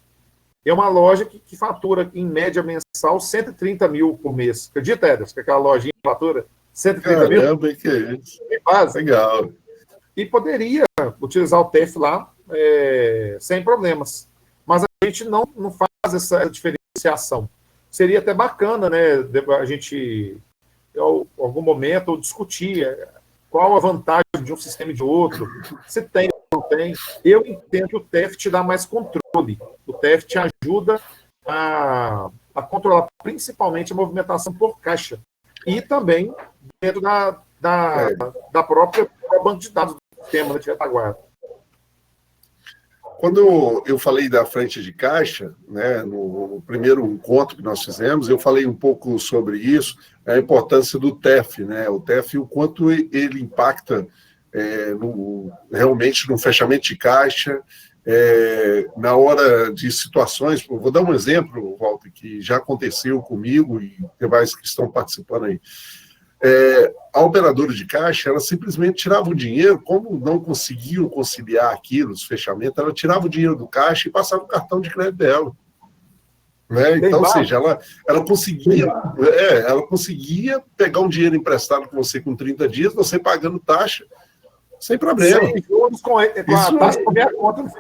É uma loja que fatura, em média mensal, 130 mil por mês. Acredita, Ederson, que aquela lojinha fatura 130 mil? Caramba, que é isso? Legal. E poderia utilizar o TEF lá sem problemas. Mas a gente não faz essa diferenciação. Seria até bacana, né, a gente, em algum momento, discutir qual a vantagem de um sistema e de outro, se tem ou não tem. Eu entendo que o TEF te dá mais controle. O TEF te ajuda a controlar principalmente a movimentação por caixa. E também dentro da própria banco de dados do sistema de retaguarda. Quando eu falei da frente de caixa, né, no primeiro encontro que nós fizemos, eu falei um pouco sobre isso, a importância do TEF, né, o TEF, o quanto ele impacta realmente no fechamento de caixa, na hora de situações. Vou dar um exemplo, Walter, que já aconteceu comigo e demais que estão participando aí. A operadora de caixa, ela simplesmente tirava o dinheiro, como não conseguiam conciliar aquilo, os fechamentos, ela tirava o dinheiro do caixa e passava o cartão de crédito dela. Né? Então, ou seja, ela conseguia pegar um dinheiro emprestado com você com 30 dias, você pagando taxa, sem problema. Sem juros com a taxa por minha conta.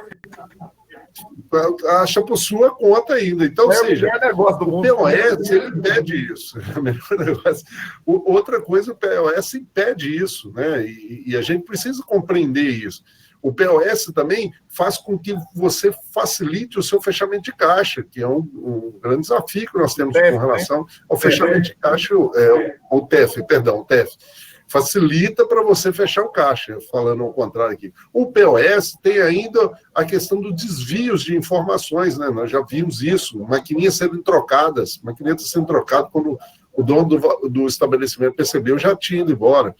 Acha por sua conta ainda. Então, ou seja, o POS ele impede isso. Outra coisa, o POS impede isso, né? E a gente precisa compreender isso. O POS também faz com que você facilite o seu fechamento de caixa, que é um grande desafio que nós temos com relação ao fechamento de caixa, o TEF. facilita para você fechar o caixa, falando ao contrário aqui. O POS tem ainda a questão dos desvios de informações, né? Nós já vimos isso, maquininhas sendo trocadas, maquinetas sendo trocadas quando o dono do estabelecimento percebeu, já tinha ido embora.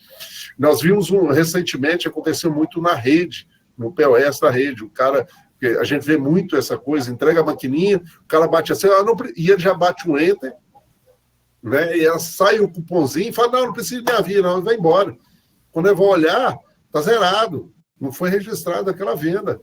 Nós vimos recentemente, aconteceu muito na rede, no POS da rede, o cara, a gente vê muito essa coisa, entrega a maquininha, o cara bate assim, e ele já bate um enter, né? E ela sai o cupomzinho e fala, não precisa de minha via, não, vai embora. Quando eu vou olhar, está zerado, não foi registrada aquela venda.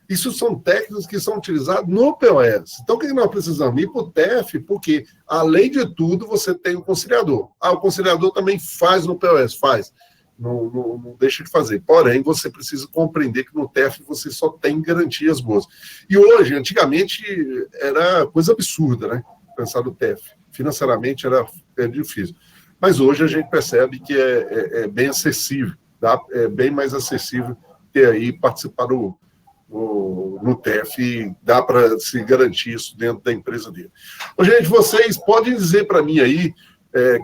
Isso são técnicas que são utilizadas no POS. Então, o que nós precisamos? Ir para o TEF, porque, além de tudo, você tem o conciliador. O conciliador também faz no POS, faz. Não deixa de fazer. Porém, você precisa compreender que no TEF você só tem garantias boas. E hoje, antigamente, era coisa absurda, né? Pensar no TEF. Financeiramente era difícil. Mas hoje a gente percebe que é bem acessível, tá? É bem mais acessível ter aí, participar no TEF, dá para se garantir isso dentro da empresa dele. Ô, gente, vocês podem dizer para mim aí,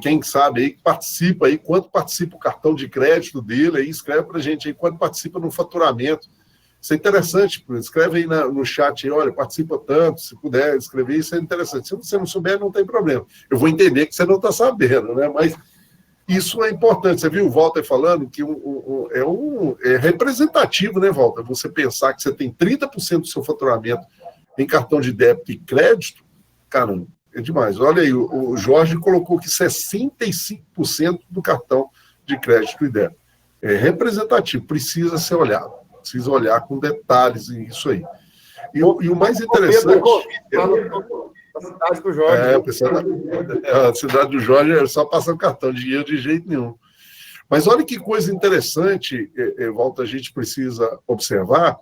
quem sabe aí, que participa aí, quanto participa o cartão de crédito dele, aí escreve para a gente aí, quanto participa no faturamento. Isso é interessante, escreve aí no chat, aí, olha, participa tanto, se puder escrever, isso é interessante. Se você não souber, não tem problema. Eu vou entender que você não está sabendo, né? Mas isso é importante. Você viu o Walter falando que é representativo, né, Walter? Você pensar que você tem 30% do seu faturamento em cartão de débito e crédito, caramba, é demais. Olha aí, o Jorge colocou que 65% do cartão de crédito e débito. É representativo, precisa ser olhado. Precisa olhar com detalhes isso aí. E o mais interessante... A cidade do Jorge. A cidade do Jorge é só passando cartão, dinheiro de jeito nenhum. Mas olha que coisa interessante, Walter, a gente precisa observar,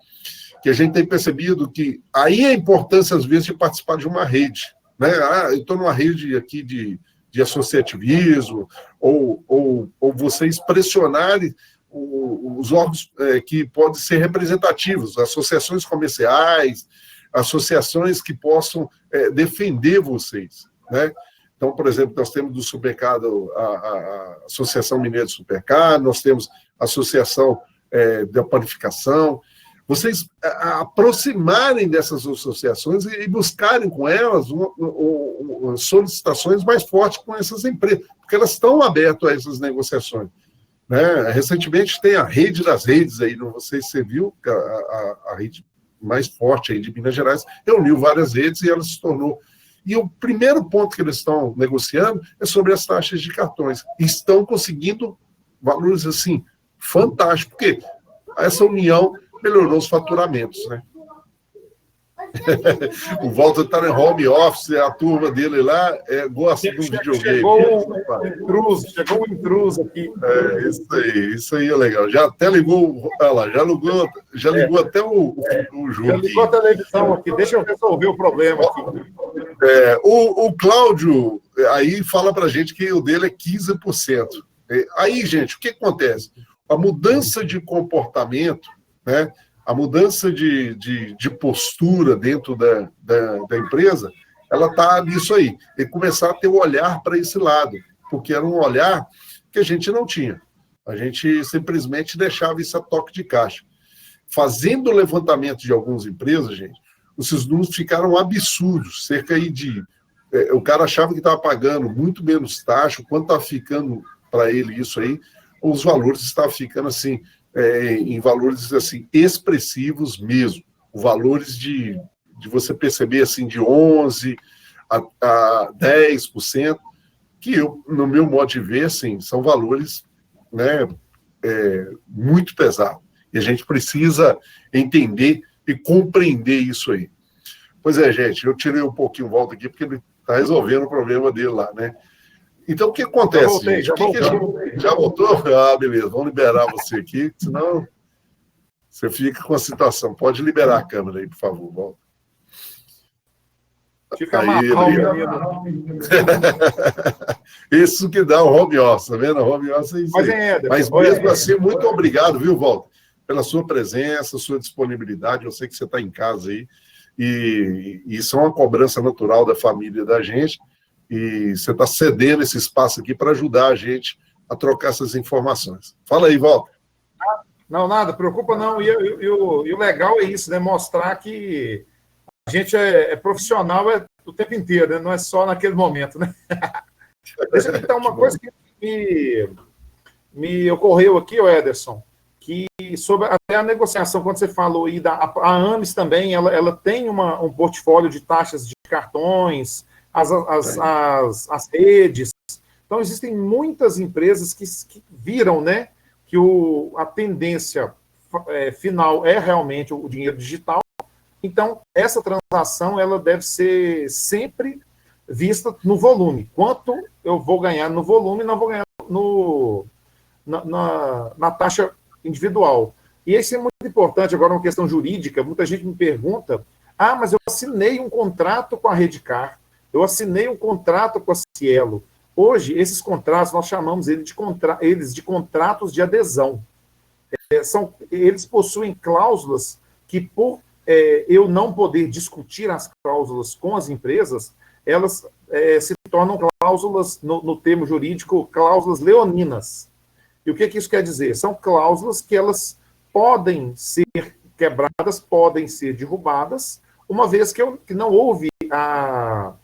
que a gente tem percebido que aí a importância, às vezes, de participar de uma rede. Né? Eu estou numa rede aqui de associativismo, ou vocês pressionarem os órgãos que podem ser representativos, associações comerciais, associações que possam defender vocês, né? Então, por exemplo, nós temos do Supermercado a Associação Mineira de Supermercado, nós temos a Associação da Panificação. Vocês aproximarem dessas associações e buscarem com elas solicitações mais fortes com essas empresas, porque elas estão abertas a essas negociações. Né? Recentemente tem a rede das redes aí, não sei se você viu, a rede mais forte aí de Minas Gerais reuniu várias redes e ela se tornou. E o primeiro ponto que eles estão negociando é sobre as taxas de cartões. E estão conseguindo valores assim fantásticos, porque essa união melhorou os faturamentos, né? O Walter está no home office, a turma dele lá gosta de um videogame. Chegou um intruso aqui. Isso aí é legal. Já até ligou, olha lá, já ligou até o jogo. Já ligou a televisão aqui, deixa eu resolver o problema aqui. O Cláudio aí fala para a gente que o dele é 15%. Aí, gente, o que acontece? A mudança de comportamento, né? A mudança de postura dentro da empresa, ela está nisso aí. E começar a ter o olhar para esse lado, porque era um olhar que a gente não tinha. A gente simplesmente deixava isso a toque de caixa. Fazendo o levantamento de algumas empresas, gente, esses números ficaram absurdos. Cerca aí de... o cara achava que estava pagando muito menos taxa, quanto estava ficando para ele isso aí, os valores estavam ficando assim... em valores assim expressivos mesmo, valores de você perceber assim de 11% a 10%, que eu, no meu modo de ver, assim, são valores, né, muito pesados. E a gente precisa entender e compreender isso aí. Pois é, gente, eu tirei um pouquinho o Walter aqui, porque ele está resolvendo o problema dele lá, né? Então, o que acontece, Já voltou? Ah, beleza, vamos liberar você aqui, senão você fica com a situação. Pode liberar a câmera aí, por favor, Walter. Fica mal, Isso que dá o home office, tá vendo? O home office é isso aí. Mas mesmo assim, muito obrigado, viu, Walter, pela sua presença, sua disponibilidade. Eu sei que você está em casa aí, e isso é uma cobrança natural da família da gente. E você está cedendo esse espaço aqui para ajudar a gente a trocar essas informações. Fala aí, Walter. Não, nada, preocupa não. E o legal é isso, né? Mostrar que a gente é profissional o tempo inteiro, né? Não é só naquele momento, né? Deixa eu citar uma coisa que me ocorreu aqui, Ederson, que sobre até a negociação, quando você falou aí, a Ames também, ela tem um portfólio de taxas de cartões, as redes. Então, existem muitas empresas que viram, né, que a tendência final é realmente o dinheiro digital. Então, essa transação ela deve ser sempre vista no volume. Quanto eu vou ganhar no volume, não vou ganhar na taxa individual. E isso é muito importante, agora uma questão jurídica. Muita gente me pergunta, mas eu assinei um contrato com a Redcar, eu assinei um contrato com a Cielo. Hoje, esses contratos, nós chamamos eles de contratos de adesão. Eles possuem cláusulas que, por eu não poder discutir as cláusulas com as empresas, elas se tornam cláusulas, no termo jurídico, cláusulas leoninas. E o que isso quer dizer? São cláusulas que elas podem ser quebradas, podem ser derrubadas, uma vez que não houve a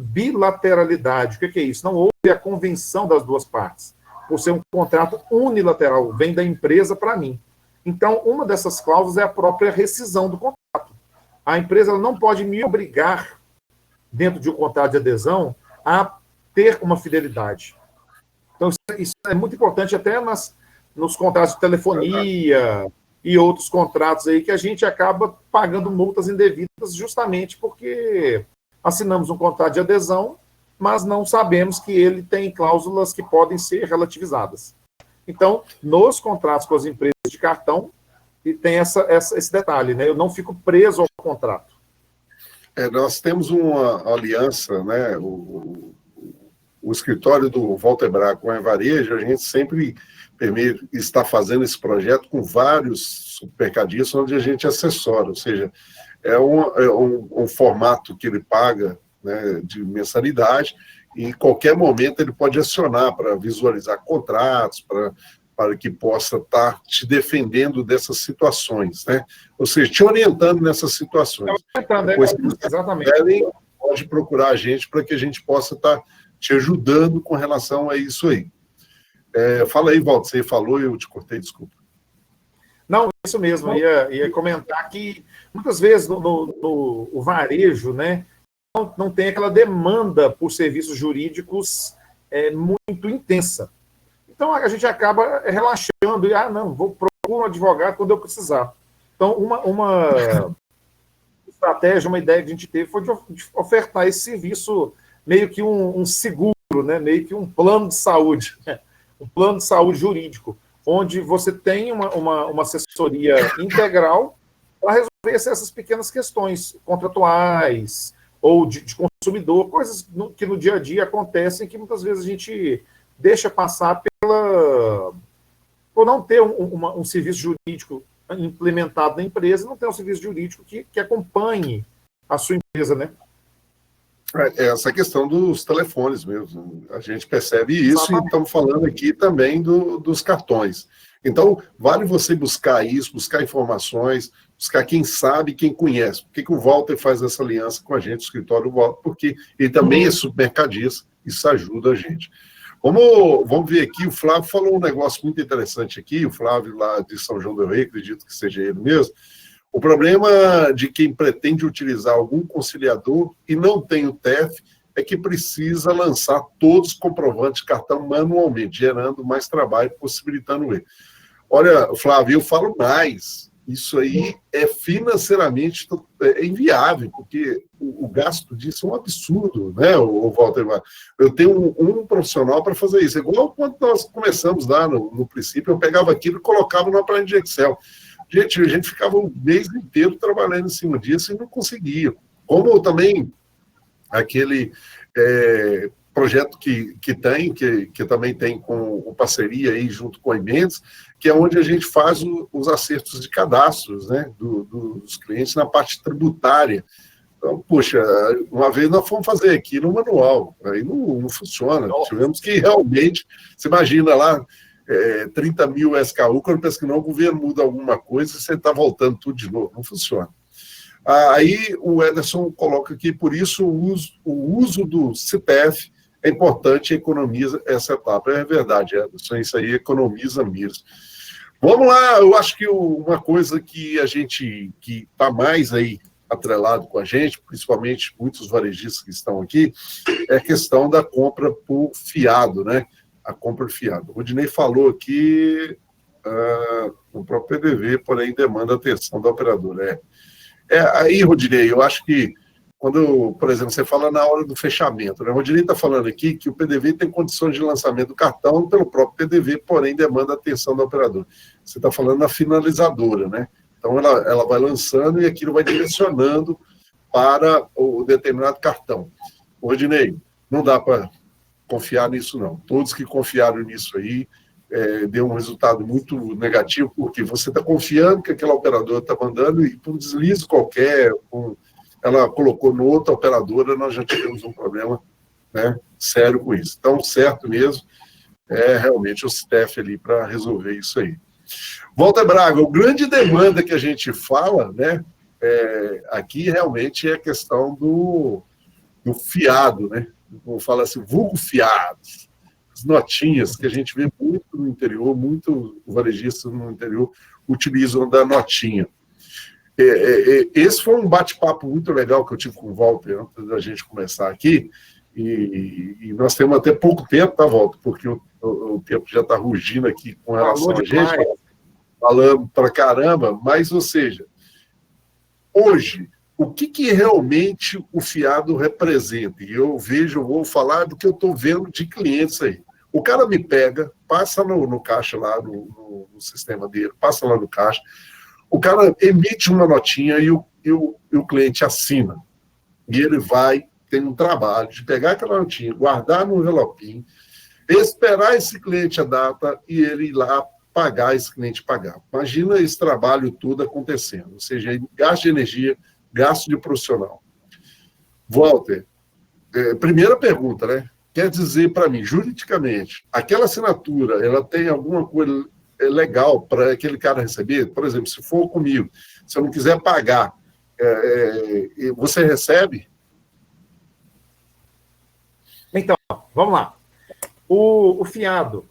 bilateralidade. O que é isso? Não houve a convenção das duas partes, por ser um contrato unilateral, vem da empresa para mim. Então, uma dessas cláusulas é a própria rescisão do contrato. A empresa ela não pode me obrigar, dentro de um contrato de adesão, a ter uma fidelidade. Então, isso é muito importante até nos contratos de telefonia e outros contratos aí que a gente acaba pagando multas indevidas justamente porque assinamos um contrato de adesão, mas não sabemos que ele tem cláusulas que podem ser relativizadas. Então, nos contratos com as empresas de cartão, tem esse detalhe, né? Eu não fico preso ao contrato. Nós temos uma aliança, né? O escritório do Walter Braga com a Varejo, a gente sempre está fazendo esse projeto com vários supermercadistas onde a gente assessora, ou seja, é um formato que ele paga, né, de mensalidade, e em qualquer momento ele pode acionar para visualizar contratos, para que possa estar te defendendo dessas situações, né? Ou seja, te orientando nessas situações. Depois que exatamente. Pode procurar a gente para que a gente possa estar te ajudando com relação a isso aí. Fala aí, Walter, você falou e eu te cortei, desculpa. Não, isso mesmo, ia comentar que muitas vezes no varejo, né, não tem aquela demanda por serviços jurídicos muito intensa. Então, a gente acaba relaxando e, não, vou procurar um advogado quando eu precisar. Então, uma estratégia, uma ideia que a gente teve foi de ofertar esse serviço meio que um seguro, né? Meio que um plano de saúde, um plano de saúde jurídico, onde você tem uma assessoria integral para resolver essas pequenas questões contratuais ou de consumidor, coisas que no dia a dia acontecem que muitas vezes a gente deixa passar por não ter um serviço jurídico implementado na empresa, não ter um serviço jurídico que acompanhe a sua empresa, né? Essa questão dos telefones mesmo, a gente percebe isso. Exatamente. E estamos falando aqui também dos cartões. Então, vale você buscar isso, buscar informações, buscar quem sabe, quem conhece. Por que o Walter faz essa aliança com a gente, o escritório Walter? Porque ele também é supermercadista, isso ajuda a gente. Vamos ver aqui, o Flávio falou um negócio muito interessante aqui, o Flávio lá de São João del Rei, acredito que seja ele mesmo. O problema de quem pretende utilizar algum conciliador e não tem o TEF é que precisa lançar todos os comprovantes de cartão manualmente, gerando mais trabalho, possibilitando ele. Olha, Flávio, eu falo mais. Isso aí é financeiramente inviável, porque o gasto disso é um absurdo, né, o Walter? Eu tenho um profissional para fazer isso. Igual quando nós começamos lá no princípio, eu pegava aquilo e colocava numa planilha de Excel. A gente ficava o mês inteiro trabalhando em cima disso e não conseguia. Como também aquele projeto que também tem com parceria aí junto com a Imendes, que é onde a gente faz os acertos de cadastros, né, dos clientes na parte tributária, Então, poxa, uma vez nós fomos fazer aqui no manual, aí não funciona. Tivemos que realmente, você imagina lá, 30 mil SKU, quando pensa que não, o governo muda alguma coisa, você está voltando tudo de novo, não funciona. Aí o Ederson coloca aqui, por isso o uso do CPF é importante e economiza essa etapa. É verdade, Ederson, isso aí economiza mesmo. Vamos lá, eu acho que uma coisa que a gente, que está mais aí atrelado com a gente, principalmente muitos varejistas que estão aqui, é a questão da compra por fiado, né? A compra fiado. O Rodinei falou aqui, o próprio PDV, porém, demanda atenção da operadora. Aí, Rodinei, eu acho que quando, por exemplo, você fala na hora do fechamento, né? O Rodinei está falando aqui que o PDV tem condições de lançamento do cartão pelo próprio PDV, porém, demanda atenção da operadora. Você está falando na finalizadora, né? Então, ela vai lançando e aquilo vai direcionando para o determinado cartão. Rodinei, não dá para confiar nisso, não. Todos que confiaram nisso aí, deu um resultado muito negativo, porque você está confiando que aquela operadora está mandando e por um deslize qualquer, ela colocou no outra operadora, nós já tivemos um problema, né, sério com isso. Então, certo mesmo, realmente o CTF ali para resolver isso aí. Walter Braga, a grande demanda que a gente fala, né, aqui realmente é a questão do fiado, né? Como fala assim, vulgo fiados, as notinhas que a gente vê muito no interior, muito varejistas no interior utilizam da notinha. Esse foi um bate-papo muito legal que eu tive com o Walter antes da gente começar aqui, e nós temos até pouco tempo, tá, Walter? Porque o tempo já está rugindo aqui com relação a gente, falando para caramba, mas, ou seja, hoje, o que realmente o fiado representa? E eu vou falar do que eu estou vendo de clientes aí. O cara me pega, passa no caixa lá, no sistema dele, passa lá no caixa, o cara emite uma notinha e o cliente assina. E ele tem um trabalho de pegar aquela notinha, guardar no envelopinho, esperar esse cliente a data e ele ir lá pagar, esse cliente pagar. Imagina esse trabalho todo acontecendo, ou seja, gasto de energia, gasto de profissional. Walter, primeira pergunta, né? Quer dizer para mim, juridicamente, aquela assinatura, ela tem alguma coisa legal para aquele cara receber? Por exemplo, se for comigo, se eu não quiser pagar, você recebe? Então, vamos lá. O fiado.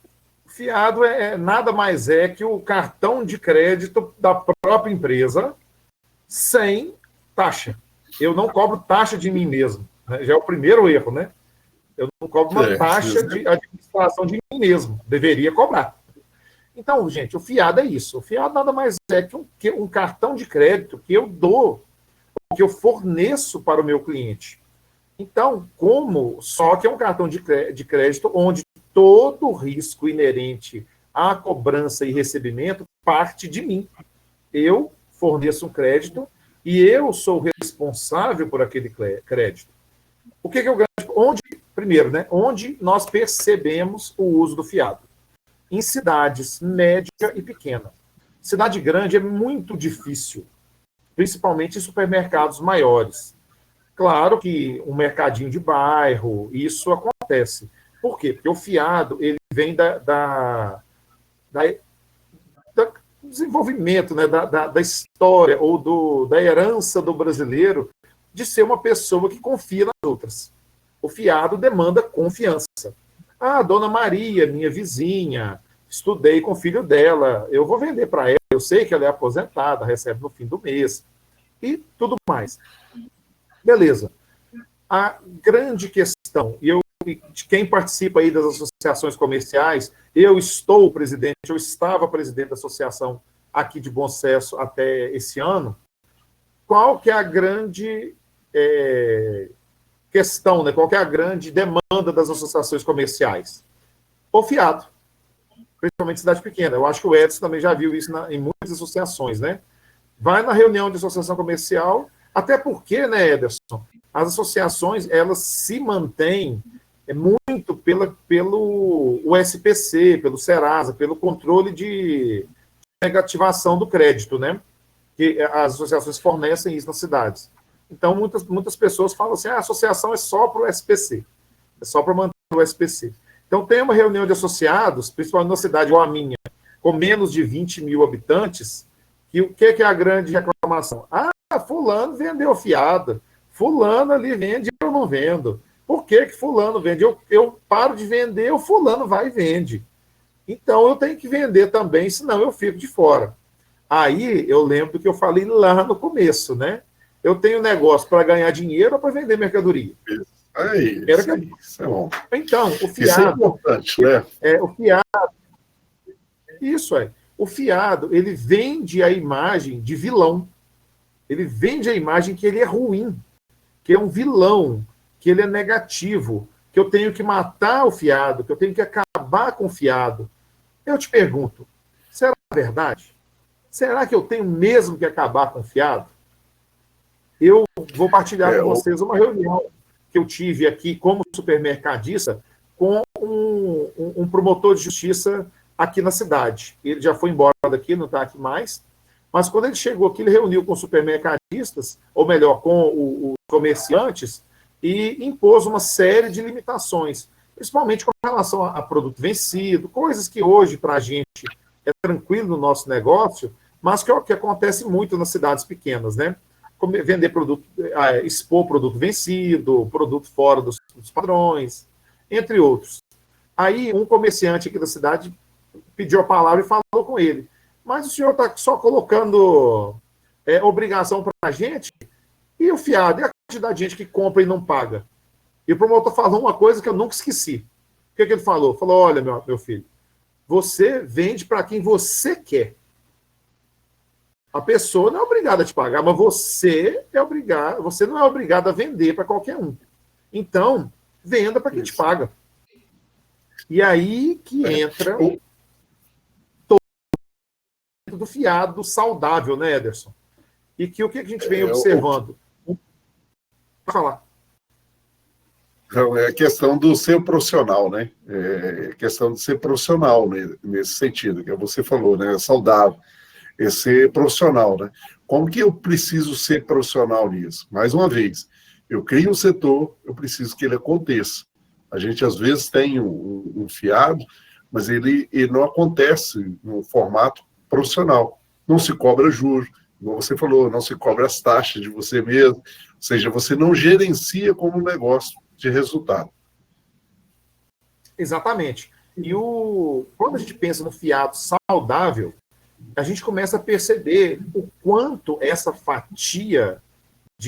O fiado nada mais que o cartão de crédito da própria empresa sem taxa. Eu não cobro taxa de mim mesmo. Né? Já é o primeiro erro, né? Eu não cobro uma taxa de administração de mim mesmo. Deveria cobrar. Então, gente, o fiado é isso. O fiado nada mais que um cartão de crédito que eu dou, que eu forneço para o meu cliente. Então, só que é um cartão de crédito onde todo o risco inerente à cobrança e recebimento parte de mim. Eu forneço um crédito e eu sou responsável por aquele crédito. O que eu ganho? Primeiro, né? Onde nós percebemos o uso do fiado? Em cidades média e pequena. Cidade grande é muito difícil, principalmente em supermercados maiores. Claro que um mercadinho de bairro, isso acontece. Por quê? Porque o fiado ele vem do desenvolvimento, né? da história ou da herança do brasileiro de ser uma pessoa que confia nas outras. O fiado demanda confiança. Dona Maria, minha vizinha, estudei com o filho dela, eu vou vender para ela, eu sei que ela é aposentada, recebe no fim do mês, e tudo mais. Beleza. A grande questão, de quem participa aí das associações comerciais, eu estava presidente da associação aqui de Bom Sucesso até esse ano, qual que é a grande questão, né? Qual que é a grande demanda das associações comerciais? O fiado, principalmente cidade pequena. Eu acho que o Edson também já viu isso em muitas associações, né? Vai na reunião de associação comercial, até porque, né, Ederson, as associações, elas se mantêm muito pelo USPC, pelo Serasa, pelo controle de negativação do crédito, né? Que as associações fornecem isso nas cidades. Então, muitas pessoas falam assim, a associação é só para o SPC, é só para manter o SPC. Então, tem uma reunião de associados, principalmente numa cidade igual a minha, com menos de 20 mil habitantes, e o que é a grande reclamação? Fulano vendeu fiado, fulano ali vende, eu não vendo. Por que fulano vende? Eu paro de vender, o fulano vai e vende. Então, eu tenho que vender também, senão eu fico de fora. Aí, eu lembro do que eu falei lá no começo, né? Eu tenho negócio para ganhar dinheiro ou para vender mercadoria? Isso é bom. Então, o fiado... Isso é importante, né? O fiado... Isso é. O fiado, ele vende a imagem de vilão. Ele vende a imagem que ele é ruim, que é um vilão, que ele é negativo, que eu tenho que matar o fiado, que eu tenho que acabar com o fiado. Eu te pergunto, será verdade? Será que eu tenho mesmo que acabar com o fiado? Eu vou partilhar com vocês uma reunião que eu tive aqui como supermercadista com um promotor de justiça aqui na cidade. Ele já foi embora daqui, não está aqui mais, mas quando ele chegou aqui, ele reuniu com supermercadistas, ou melhor, com os comerciantes, e impôs uma série de limitações, principalmente com relação a produto vencido, coisas que hoje, para a gente, é tranquilo no nosso negócio, mas que acontece muito nas cidades pequenas, né? Vender produto, expor produto vencido, produto fora dos padrões, entre outros. Aí, um comerciante aqui da cidade pediu a palavra e falou com ele. Mas o senhor está só colocando obrigação para a gente, e o fiado, e a quantidade de gente que compra e não paga? E o promotor falou uma coisa que eu nunca esqueci. O que ele falou? Falou, olha, meu filho, você vende para quem você quer. A pessoa não é obrigada a te pagar, mas você não é obrigado a vender para qualquer um. Então, venda para quem te paga. E aí que entra do fiado saudável, né, Ederson? E que o que a gente vem observando? Pode falar. Então, é a questão do ser profissional, né? É questão de ser profissional, né? Nesse sentido, que você falou, né? Saudável. É ser profissional, né? Como que eu preciso ser profissional nisso? Mais uma vez, eu crio um setor, eu preciso que ele aconteça. A gente, às vezes, tem um fiado, mas ele não acontece no formato profissional. Não se cobra juros, como você falou, não se cobra as taxas de você mesmo, ou seja, você não gerencia como um negócio de resultado. Exatamente. E quando a gente pensa no fiado saudável, a gente começa a perceber o quanto essa fatia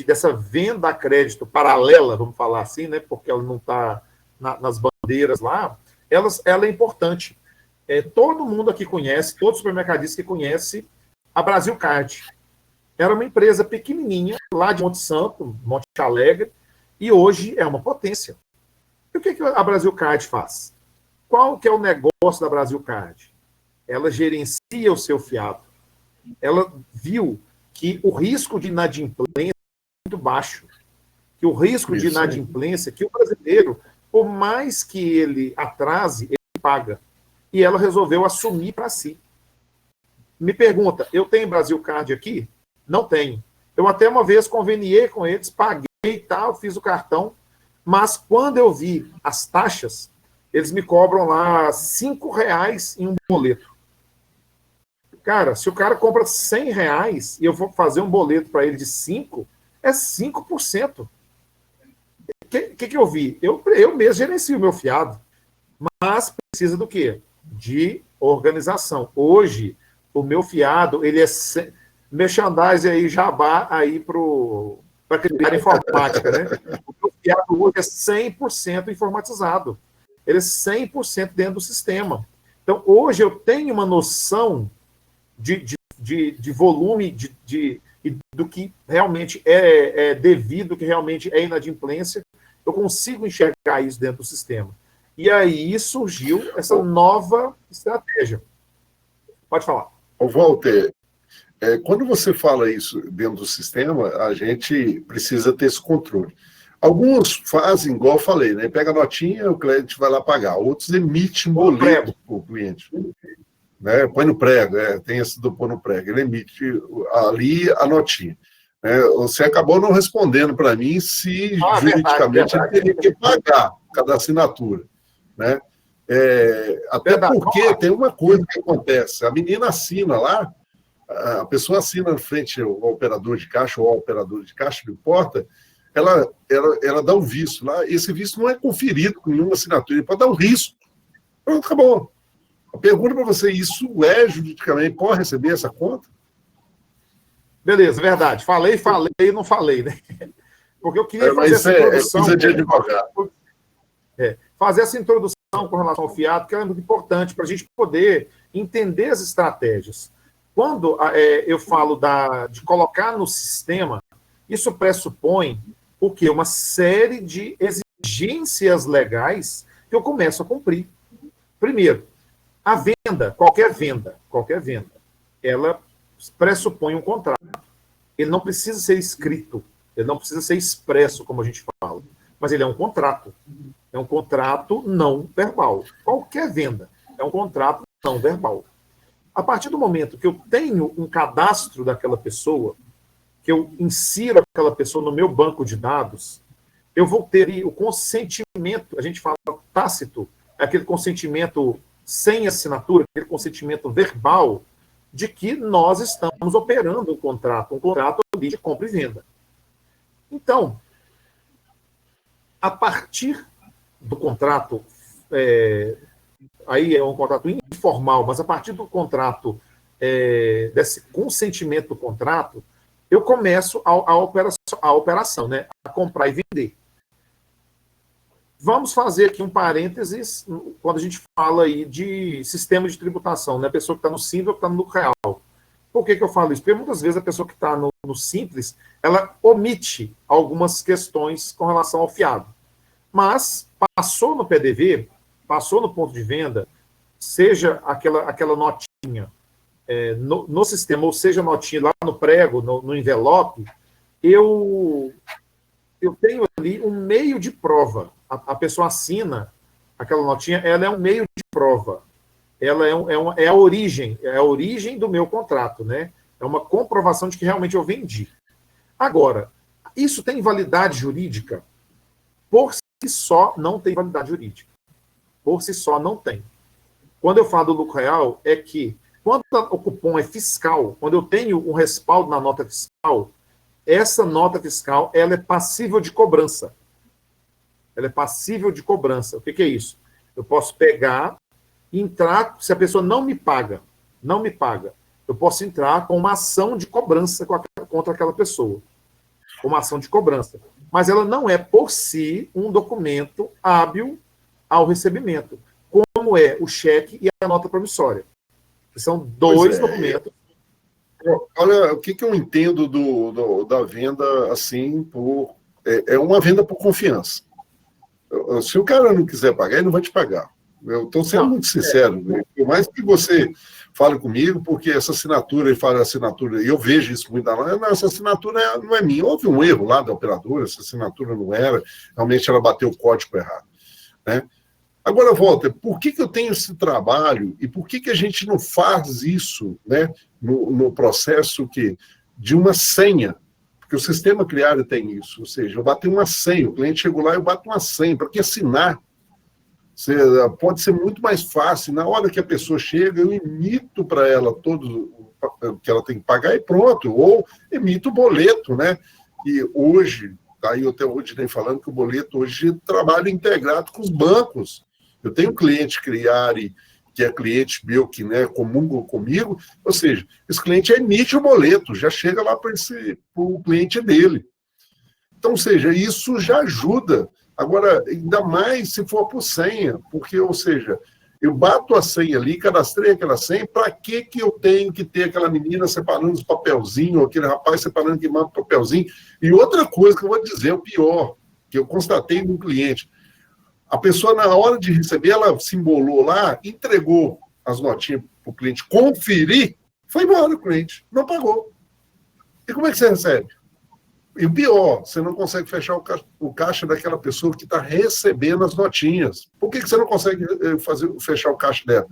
dessa venda a crédito paralela, vamos falar assim, né, porque ela não está nas bandeiras lá, ela é importante. Todo mundo aqui conhece, todo supermercadista que conhece a Brasil Card. Era uma empresa pequenininha, lá de Monte Santo, Monte Alegre, e hoje é uma potência. E o que a Brasil Card faz? Qual que é o negócio da Brasil Card? Ela gerencia o seu fiado. Ela viu que o risco de inadimplência é muito baixo. Que o risco de inadimplência, que o brasileiro, por mais que ele atrase, ele paga. E ela resolveu assumir para si. Me pergunta, eu tenho Brasil Card aqui? Não tenho. Eu até uma vez conveniei com eles, paguei e tal, fiz o cartão, mas quando eu vi as taxas, eles me cobram lá R$5 em um boleto. Cara, se o cara compra R$100 e eu vou fazer um boleto para ele de 5, é 5%. O que eu vi? Eu mesmo gerencio o meu fiado. Mas precisa do quê? De organização. Hoje, o meu fiado, ele é merchandising aí, jabá aí para criar informática, né? O meu fiado hoje é 100% informatizado. Ele é 100% dentro do sistema. Então, hoje eu tenho uma noção de volume, do que realmente é devido, do que realmente é inadimplência. Eu consigo enxergar isso dentro do sistema. E aí surgiu essa nova estratégia. Pode falar. Walter, quando você fala isso dentro do sistema, a gente precisa ter esse controle. Alguns fazem, igual eu falei, né? Pega a notinha, o cliente vai lá pagar. Outros emitem um boleto para o cliente. Né? Põe no prego, tem esse do pôr no prego. Ele emite ali a notinha. Você acabou não respondendo para mim se juridicamente verdade. ele teria que pagar cada assinatura, né? Até Verdade. porque tem uma coisa que acontece, a menina assina lá, a pessoa assina na frente ao operador de caixa ou ao operador de caixa, não importa, ela dá um visto lá, esse visto não é conferido com nenhuma assinatura, ele pode dar um risco. Pronto, acabou. A pergunta para você, isso juridicamente, pode receber essa conta? Beleza, verdade. Falei e não falei, né? Porque eu queria fazer essa introdução. Coisa de advogado. Fazer essa introdução com relação ao fiado, que é muito importante para a gente poder entender as estratégias. Quando eu falo de colocar no sistema, isso pressupõe o quê? Uma série de exigências legais que eu começo a cumprir. Primeiro, a venda, qualquer venda, ela pressupõe um contrato. Ele não precisa ser escrito, ele não precisa ser expresso, como a gente fala, mas ele é um contrato. É um contrato não verbal. Qualquer venda é um contrato não verbal. A partir do momento que eu tenho um cadastro daquela pessoa, que eu insiro aquela pessoa no meu banco de dados, eu vou ter o consentimento, a gente fala tácito, aquele consentimento sem assinatura, aquele consentimento verbal, de que nós estamos operando um contrato ali de compra e venda. Então, a partir do contrato, aí é um contrato informal, mas a partir do contrato, desse consentimento do contrato, eu começo a operação, né? A comprar e vender. Vamos fazer aqui um parênteses quando a gente fala aí de sistema de tributação, né? A pessoa que está no Simples ou que está no Lucro Real. Por que eu falo isso? Porque muitas vezes a pessoa que está no Simples, ela omite algumas questões com relação ao fiado. Mas passou no PDV, passou no ponto de venda, seja aquela notinha no sistema, ou seja, notinha lá no prego, no envelope, eu tenho ali um meio de prova. A pessoa assina aquela notinha, ela é um meio de prova. Ela é a origem do meu contrato, né? É uma comprovação de que realmente eu vendi. Agora, isso tem validade jurídica? Por si só, não tem validade jurídica. Por si só, não tem. Quando eu falo do lucro real, é que quando o cupom é fiscal, quando eu tenho um respaldo na nota fiscal, essa nota fiscal ela é passível de cobrança. Ela é passível de cobrança. O que é isso? Eu posso pegar e entrar, se a pessoa não me paga, eu posso entrar com uma ação de cobrança contra aquela pessoa. Uma ação de cobrança. Mas ela não é, por si, um documento hábil ao recebimento, como é o cheque e a nota promissória. Que são dois documentos. Olha, o que eu entendo da venda, assim, é uma venda por confiança. Se o cara não quiser pagar, ele não vai te pagar. Eu estou sendo muito sincero. Por mais que você fale comigo, porque essa assinatura, ele fala assinatura, e eu vejo isso muito lá, não, essa assinatura não é minha. Houve um erro lá da operadora, essa assinatura não era, realmente ela bateu o código errado. Né? Agora, Walter, por que eu tenho esse trabalho e por que a gente não faz isso, né, no processo de uma senha? Porque o sistema criado tem isso, ou seja, eu bato uma senha, o cliente chegou lá e eu bato uma senha, para que assinar? Pode ser muito mais fácil, na hora que a pessoa chega, eu emito para ela todo o que ela tem que pagar e pronto, ou emito o boleto, né? E hoje, aí eu até hoje nem falando que o boleto hoje trabalha integrado com os bancos. Eu tenho um cliente Criare, que é cliente meu, que, né, comunga comigo, ou seja, esse cliente emite o boleto, já chega lá para o cliente dele. Então, ou seja, isso já ajuda. Agora, ainda mais se for por senha, porque, ou seja, eu bato a senha ali, cadastrei aquela senha, para que eu tenho que ter aquela menina separando os papelzinhos, ou aquele rapaz separando que manda o papelzinho? E outra coisa que eu vou dizer, o pior, que eu constatei no cliente, a pessoa, na hora de receber, ela se embolou lá, entregou as notinhas para o cliente conferir, foi embora o cliente, não pagou. E como é que você recebe? E o pior, você não consegue fechar o caixa daquela pessoa que está recebendo as notinhas. Por que você não consegue fechar o caixa dela?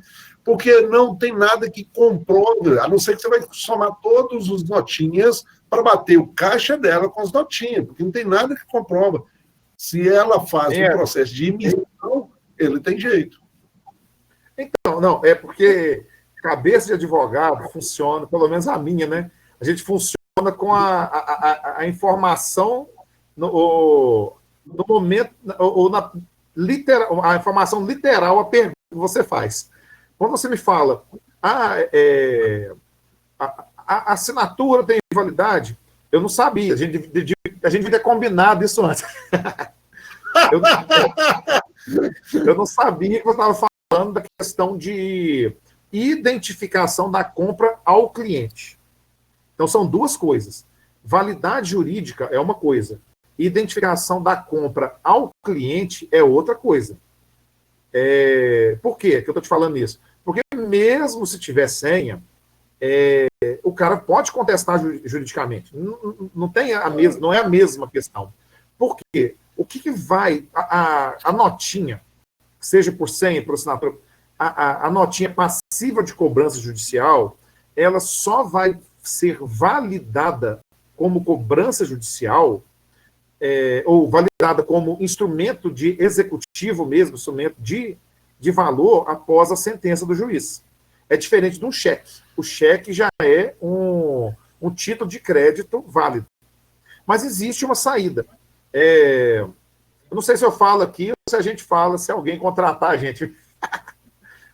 Porque não tem nada que comprove, a não ser que você vai somar todos os notinhas para bater o caixa dela com as notinhas, porque não tem nada que comprova. Se ela faz um processo de emissão, ele tem jeito. Então, não, é porque cabeça de advogado funciona, pelo menos a minha, né? A gente funciona com a informação no momento, ou a informação literal, a pergunta que você faz. Quando você me fala, a assinatura tem validade, eu não sabia, a gente devia ter combinado isso antes. Eu não sabia que você estava falando da questão de identificação da compra ao cliente. Então, são duas coisas. Validade jurídica é uma coisa. Identificação da compra ao cliente é outra coisa. Por quê que eu estou te falando isso? Porque mesmo se tiver senha, o cara pode contestar juridicamente. Não é a mesma questão. Por quê? O que vai... A notinha, seja por senha, por assinatura, a notinha passiva de cobrança judicial, ela só vai ser validada como cobrança judicial, ou validada como instrumento de executivo mesmo, instrumento de valor após a sentença do juiz. É diferente de um cheque. O cheque já é um título de crédito válido. Mas existe uma saída. Eu não sei se eu falo aqui ou se a gente fala, se alguém contratar a gente.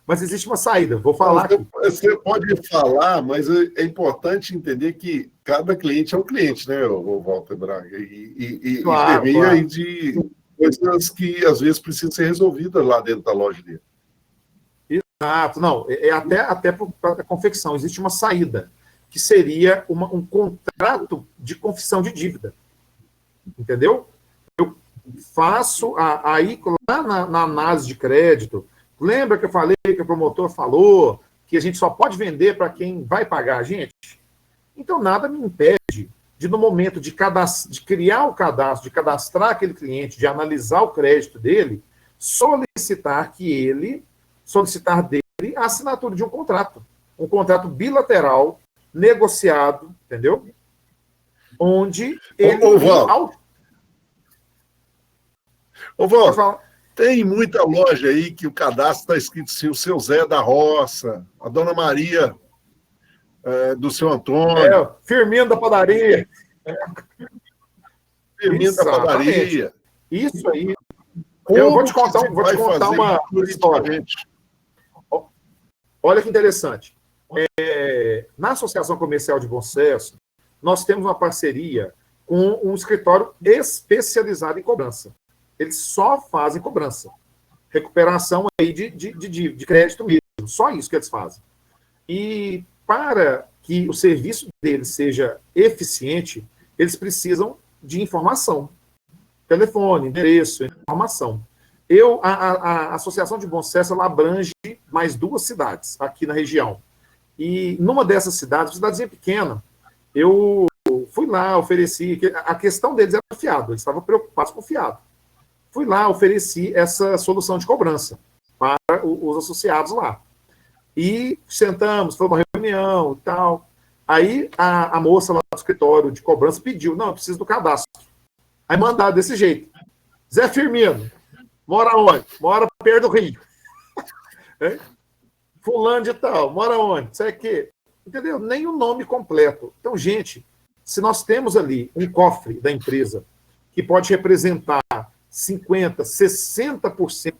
Mas existe uma saída, vou falar aqui. Você pode falar, mas é importante entender que cada cliente é um cliente, né, o Walter Braga? E permeia aí de coisas que às vezes precisam ser resolvidas lá dentro da loja dele. Exato, não, até para a confecção, existe uma saída, que seria um contrato de confissão de dívida. Entendeu? Eu faço aí lá na análise de crédito. Lembra que eu falei, que o promotor falou que a gente só pode vender para quem vai pagar a gente? Então, nada me impede de, no momento de criar o cadastro, de cadastrar aquele cliente, de analisar o crédito dele, solicitar dele a assinatura de um contrato bilateral, negociado, entendeu? Onde ele... Ô, Val, tem muita loja aí que o cadastro está escrito assim, o seu Zé da Roça, a Dona Maria do seu Antônio. Firmino da padaria. Firmino da padaria. Isso aí. Eu vou te contar uma história. Olha que interessante. Na Associação Comercial de Bom Sucesso, nós temos uma parceria com um escritório especializado em cobrança. Eles só fazem cobrança. Recuperação aí de crédito mesmo. Só isso que eles fazem. E para que o serviço deles seja eficiente, eles precisam de informação. Telefone, endereço, informação. A Associação de Bom Sucesso, ela abrange mais 2 cidades aqui na região. E numa dessas cidades, uma cidadezinha pequena, eu fui lá, ofereci... A questão deles era fiado, eles estavam preocupados com fiado. Fui lá, ofereci essa solução de cobrança para os associados lá. E sentamos, foi uma reunião e tal. Aí a moça lá do escritório de cobrança pediu, não, eu preciso do cadastro. Aí mandaram desse jeito. Zé Firmino, mora onde? Mora perto do Rio. Fulano de tal, mora onde? Isso aqui. Entendeu? Nem o nome completo. Então, gente, se nós temos ali um cofre da empresa que pode representar 50%, 60%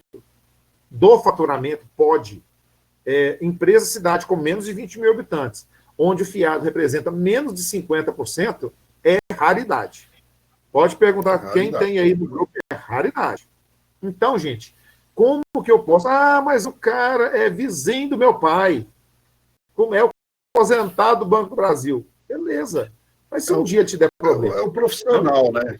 do faturamento, pode. Empresa, cidade com menos de 20 mil habitantes, onde o fiado representa menos de 50%, é raridade. Pode perguntar quem tem aí no grupo, é raridade. Então, gente, como que eu posso... mas o cara é vizinho do meu pai. Como é o aposentado do Banco do Brasil? Beleza. Mas se um dia te der problema... É o profissional, né?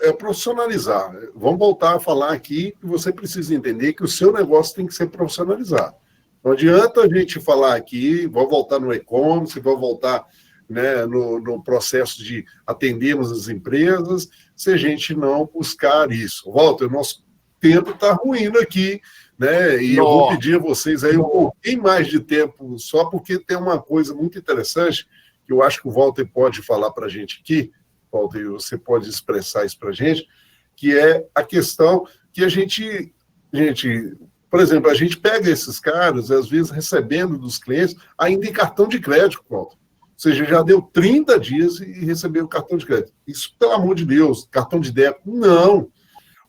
É profissionalizar. Vamos voltar a falar aqui que você precisa entender que o seu negócio tem que ser profissionalizado. Não adianta a gente falar aqui, vou voltar no e-commerce, vou voltar né, no processo de atendermos as empresas, se a gente não buscar isso. Walter, nosso tempo está ruindo aqui, né? E eu vou pedir a vocês aí um pouquinho mais de tempo, só porque tem uma coisa muito interessante que eu acho que o Walter pode falar para a gente aqui, Walter, você pode expressar isso para a gente, que é a questão que a gente, por exemplo, a gente pega esses caras, às vezes recebendo dos clientes, ainda em cartão de crédito, Walter. Ou seja, já deu 30 dias e recebeu o cartão de crédito. Isso, pelo amor de Deus, cartão de débito, não.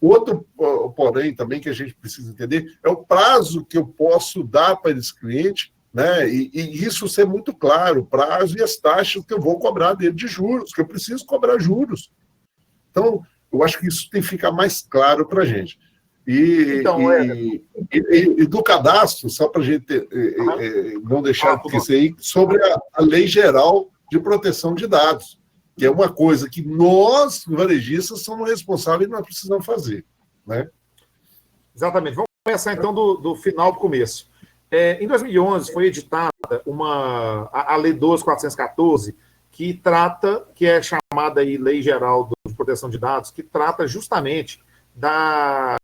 Outro, porém, também que a gente precisa entender é o prazo que eu posso dar para esse cliente, né? E isso ser muito claro, o prazo e as taxas que eu vou cobrar dele de juros, que eu preciso cobrar juros. Então, eu acho que isso tem que ficar mais claro para a gente. E do cadastro, só para a gente não deixar de esquecer aí, sobre a Lei Geral de Proteção de Dados, que é uma coisa que nós, varejistas, somos responsáveis e nós precisamos fazer. Né? Exatamente. Vamos começar, então, do final para o começo. Em 2011, foi editada a Lei 12.414, que é chamada aí Lei Geral de Proteção de Dados, que trata justamente da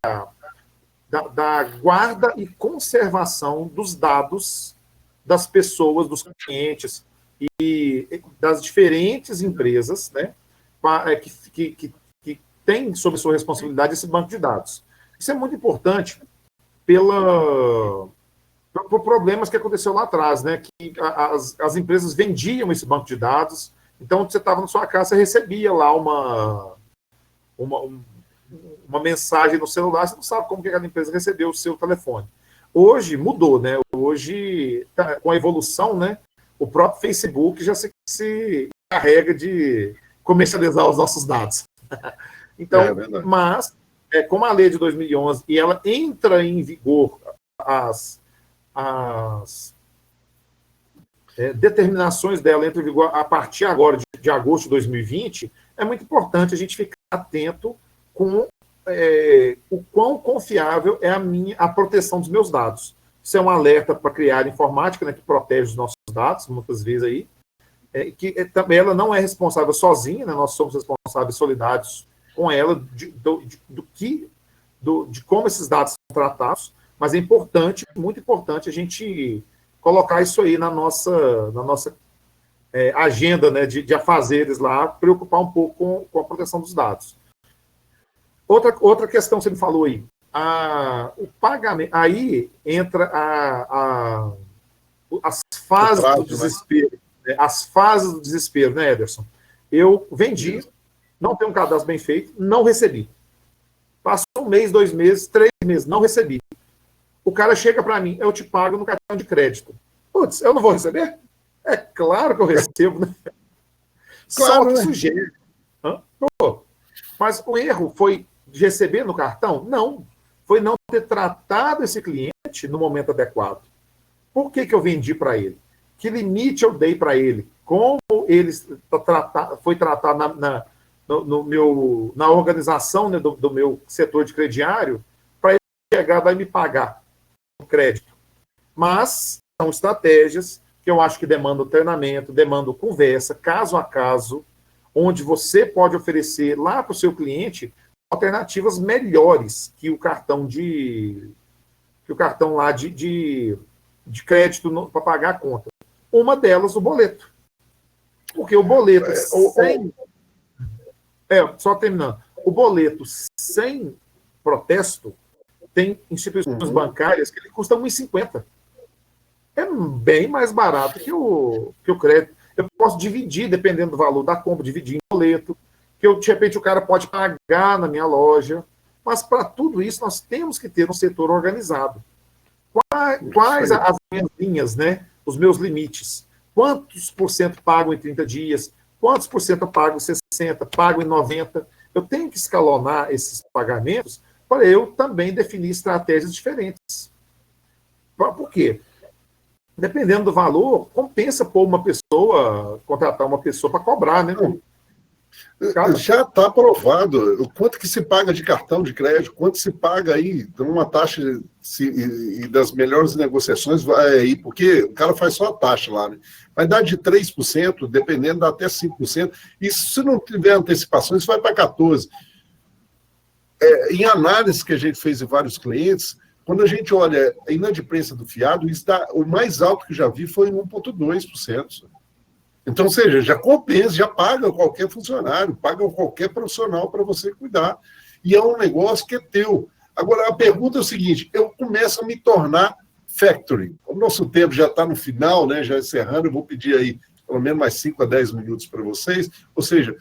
guarda e conservação dos dados das pessoas, dos clientes e das diferentes empresas, né, que têm sob sua responsabilidade esse banco de dados. Isso é muito importante por problemas que aconteceu lá atrás, né, que as empresas vendiam esse banco de dados. Então, você estava na sua casa, você recebia lá uma mensagem no celular, você não sabe como que aquela empresa recebeu o seu telefone. Hoje mudou, né? Hoje, com a evolução, né, o próprio Facebook já se carrega de comercializar os nossos dados. Então, mas, como a lei de 2011, e ela entra em vigor as determinações dela entram em vigor a partir agora de agosto de 2020, é muito importante a gente ficar atento com o quão confiável é a proteção dos meus dados. Isso é um alerta para criar área informática, né, que protege os nossos dados, muitas vezes aí, que também ela não é responsável sozinha, né, nós somos responsáveis solidários com ela de como esses dados são tratados, mas é importante, muito importante, a gente colocar isso aí na nossa agenda, né, de afazeres lá, preocupar um pouco com a proteção dos dados. Outra questão que você me falou aí, o pagamento, aí entra as fases do desespero, né? As fases do desespero, né, Ederson? Eu vendi, não tenho um cadastro bem feito, não recebi. Passou 1 mês, 2 meses, 3 meses, não recebi. O cara chega para mim, eu te pago no cartão de crédito. Putz, eu não vou receber? É claro que eu recebo, né? Claro, só que sugere. Mas o erro foi de receber no cartão? Não. Foi não ter tratado esse cliente no momento adequado. Por que eu vendi para ele? Que limite eu dei para ele? Como ele foi tratado na organização, né, do meu setor de crediário para ele chegar e me pagar o crédito. Mas são estratégias que eu acho que demandam treinamento, demandam conversa, caso a caso, onde você pode oferecer lá para o seu cliente alternativas melhores que o cartão lá de crédito para pagar a conta. Uma delas, o boleto. Porque o boleto só terminando. O boleto sem protesto tem instituições bancárias que ele custa R$ 1,50. É bem mais barato que o crédito. Eu posso dividir, dependendo do valor da compra, dividir em boleto, que de repente o cara pode pagar na minha loja. Mas para tudo isso nós temos que ter um setor organizado. Quais as minhas linhas, né? Os meus limites? Quantos por cento pago em 30 dias? Quantos por cento eu pago em 60? Pago em 90? Eu tenho que escalonar esses pagamentos para eu também definir estratégias diferentes. Por quê? Dependendo do valor, compensa pôr contratar uma pessoa para cobrar, né? Já está aprovado. Quanto que se paga de cartão de crédito? Quanto se paga aí? Uma taxa e das melhores negociações vai aí, porque o cara faz só a taxa lá, né? Vai dar de 3%, dependendo, dá até 5%. E se não tiver antecipação, isso vai para 14%. Em análise que a gente fez em vários clientes, quando a gente olha a inadimplência do fiado, o mais alto que já vi foi 1,2%. Então, ou seja, já compensa, já paga qualquer funcionário, paga qualquer profissional para você cuidar. E é um negócio que é teu. Agora, a pergunta é o seguinte, eu começo a me tornar factory. O nosso tempo já está no final, né, já encerrando, eu vou pedir aí pelo menos mais 5 a 10 minutos para vocês. Ou seja,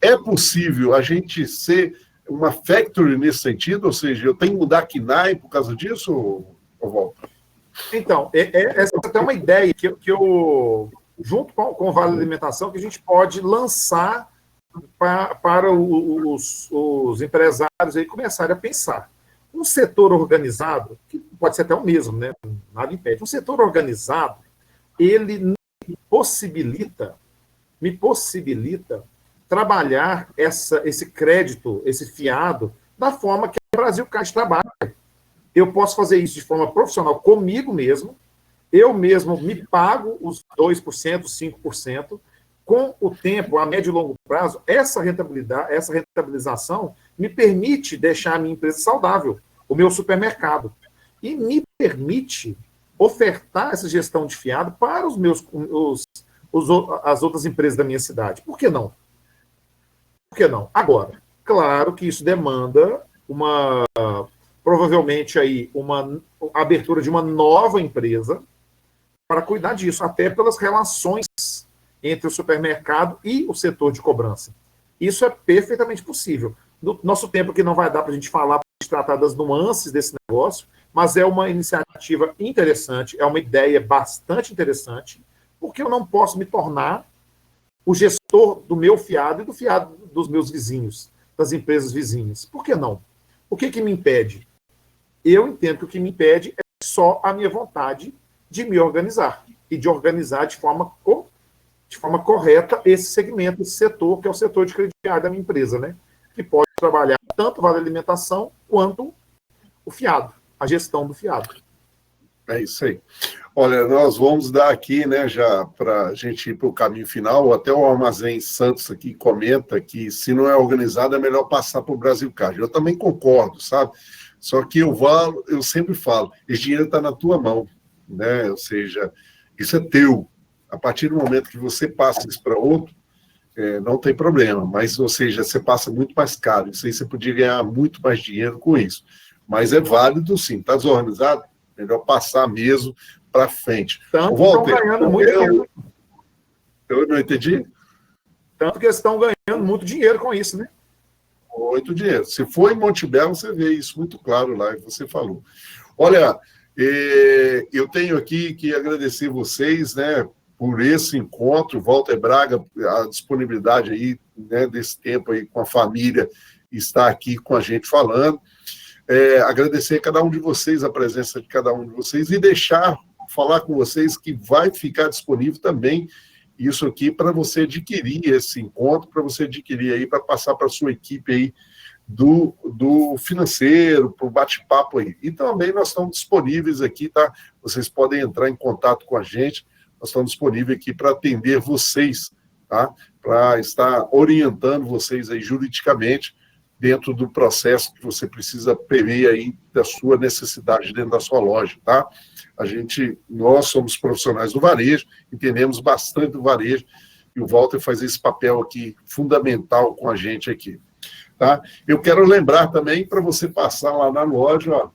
é possível a gente ser uma factory nesse sentido? Ou seja, eu tenho que mudar KNAI por causa disso, ou Walter? Então, essa é até uma ideia que eu junto com o Vale Alimentação, que a gente pode lançar para os empresários aí começarem a pensar. Um setor organizado, que pode ser até o mesmo, né? Nada impede. Um setor organizado, ele me possibilita trabalhar esse crédito, esse fiado, da forma que o Brasil Caixa trabalha. Eu posso fazer isso de forma profissional comigo mesmo, eu mesmo me pago os 2%, 5%, com o tempo, a médio e longo prazo, essa rentabilização me permite deixar a minha empresa saudável, o meu supermercado, e me permite ofertar essa gestão de fiado para as outras empresas da minha cidade. Por que não? Por que não? Agora, claro que isso demanda provavelmente aí uma abertura de uma nova empresa para cuidar disso, até pelas relações entre o supermercado e o setor de cobrança. Isso é perfeitamente possível. No nosso tempo que não vai dar para a gente falar, para a gente tratar das nuances desse negócio, mas é uma iniciativa interessante, é uma ideia bastante interessante, porque eu não posso me tornar o gestor do meu fiado e do fiado dos meus vizinhos, das empresas vizinhas. Por que não? O que me impede? Eu entendo que o que me impede é só a minha vontade de me organizar e de organizar de forma correta esse segmento, esse setor, que é o setor de crediário da minha empresa, né? Que pode trabalhar tanto o Vale Alimentação quanto o fiado, a gestão do fiado. É isso aí. Olha, nós vamos dar aqui, né, já para a gente ir para o caminho final, até o Armazém Santos aqui comenta que se não é organizado é melhor passar para o Brasil Card. Eu também concordo, sabe? Só que eu sempre falo, esse dinheiro está na tua mão, né? Ou seja, isso é teu. A partir do momento que você passa isso para outro, não tem problema, mas, ou seja, você passa muito mais caro. Isso aí você podia ganhar muito mais dinheiro com isso. Mas é válido, sim. Está desorganizado? Melhor passar mesmo para frente. Tanto Walter, estão ganhando muito dinheiro. Eu não entendi? Tanto que eles estão ganhando muito dinheiro com isso, né? Muito dinheiro. Se for em Montebello, você vê isso muito claro lá, que você falou. Olha, eu tenho aqui que agradecer vocês, né, por esse encontro, Walter Braga, a disponibilidade aí, né, desse tempo aí com a família, estar aqui com a gente falando. Agradecer a cada um de vocês, a presença de cada um de vocês, e falar com vocês que vai ficar disponível também isso aqui para você adquirir esse encontro, para você adquirir aí, para passar para a sua equipe aí do financeiro, para o bate-papo aí. E também nós estamos disponíveis aqui, tá? Vocês podem entrar em contato com a gente, nós estamos disponíveis aqui para atender vocês, tá? Para estar orientando vocês aí juridicamente dentro do processo que você precisa prever aí da sua necessidade dentro da sua loja, tá? Nós somos profissionais do varejo, entendemos bastante do varejo, e o Walter faz esse papel aqui fundamental com a gente aqui, tá? Eu quero lembrar também para você passar lá na loja, ó,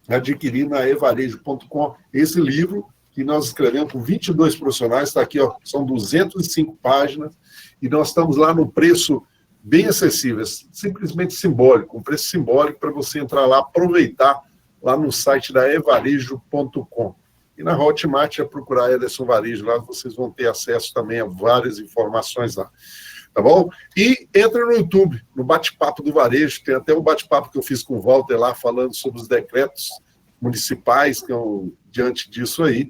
adquirir na evarejo.com esse livro que nós escrevemos com 22 profissionais, está aqui, ó, são 205 páginas, e nós estamos lá no preço bem acessível, simplesmente simbólico, um preço simbólico para você entrar lá, aproveitar lá no site da evarejo.com. E na Hotmart, procurar Ederson Varejo, lá vocês vão ter acesso também a várias informações lá. Tá bom? E entra no YouTube, no Bate-Papo do Varejo, tem até um bate-papo que eu fiz com o Walter lá, falando sobre os decretos municipais, que estão diante disso aí.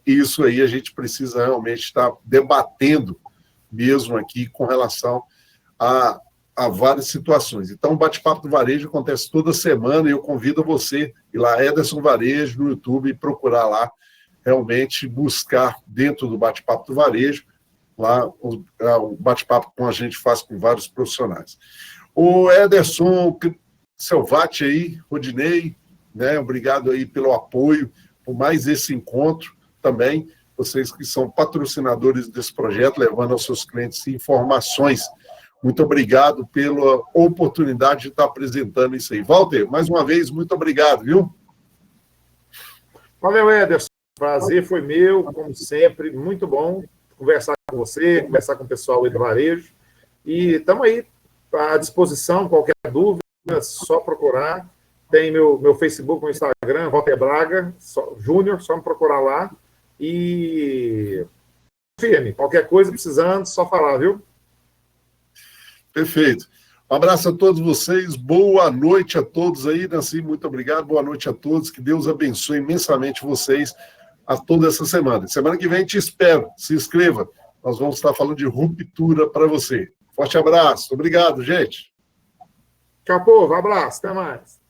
Isso aí a gente precisa realmente estar debatendo mesmo aqui com relação a várias situações. Então, o Bate-Papo do Varejo acontece toda semana e eu convido você ir lá, Ederson Varejo, no YouTube, e procurar lá, realmente buscar dentro do Bate-Papo do Varejo, lá o bate-papo que a gente faz com vários profissionais. O Ederson Selvati aí, Rodinei, né, obrigado aí pelo apoio, por mais esse encontro também, vocês que são patrocinadores desse projeto, levando aos seus clientes informações. Muito obrigado pela oportunidade de estar apresentando isso aí. Walter, mais uma vez, muito obrigado, viu? Valeu, Ederson. Prazer foi meu, como sempre, muito bom conversar com você, conversar com o pessoal aí do varejo. E estamos aí à disposição, qualquer dúvida, é só procurar. Tem meu Facebook, meu Instagram, Walter Braga Júnior, só me procurar lá. E firme, qualquer coisa precisando, só falar, viu? Perfeito. Um abraço a todos vocês, boa noite a todos aí, Nancy, muito obrigado, boa noite a todos, que Deus abençoe imensamente vocês a toda essa semana. Semana que vem te espero, se inscreva, nós vamos estar falando de ruptura para você. Forte abraço, obrigado, gente. Tchau, povo, abraço, até mais.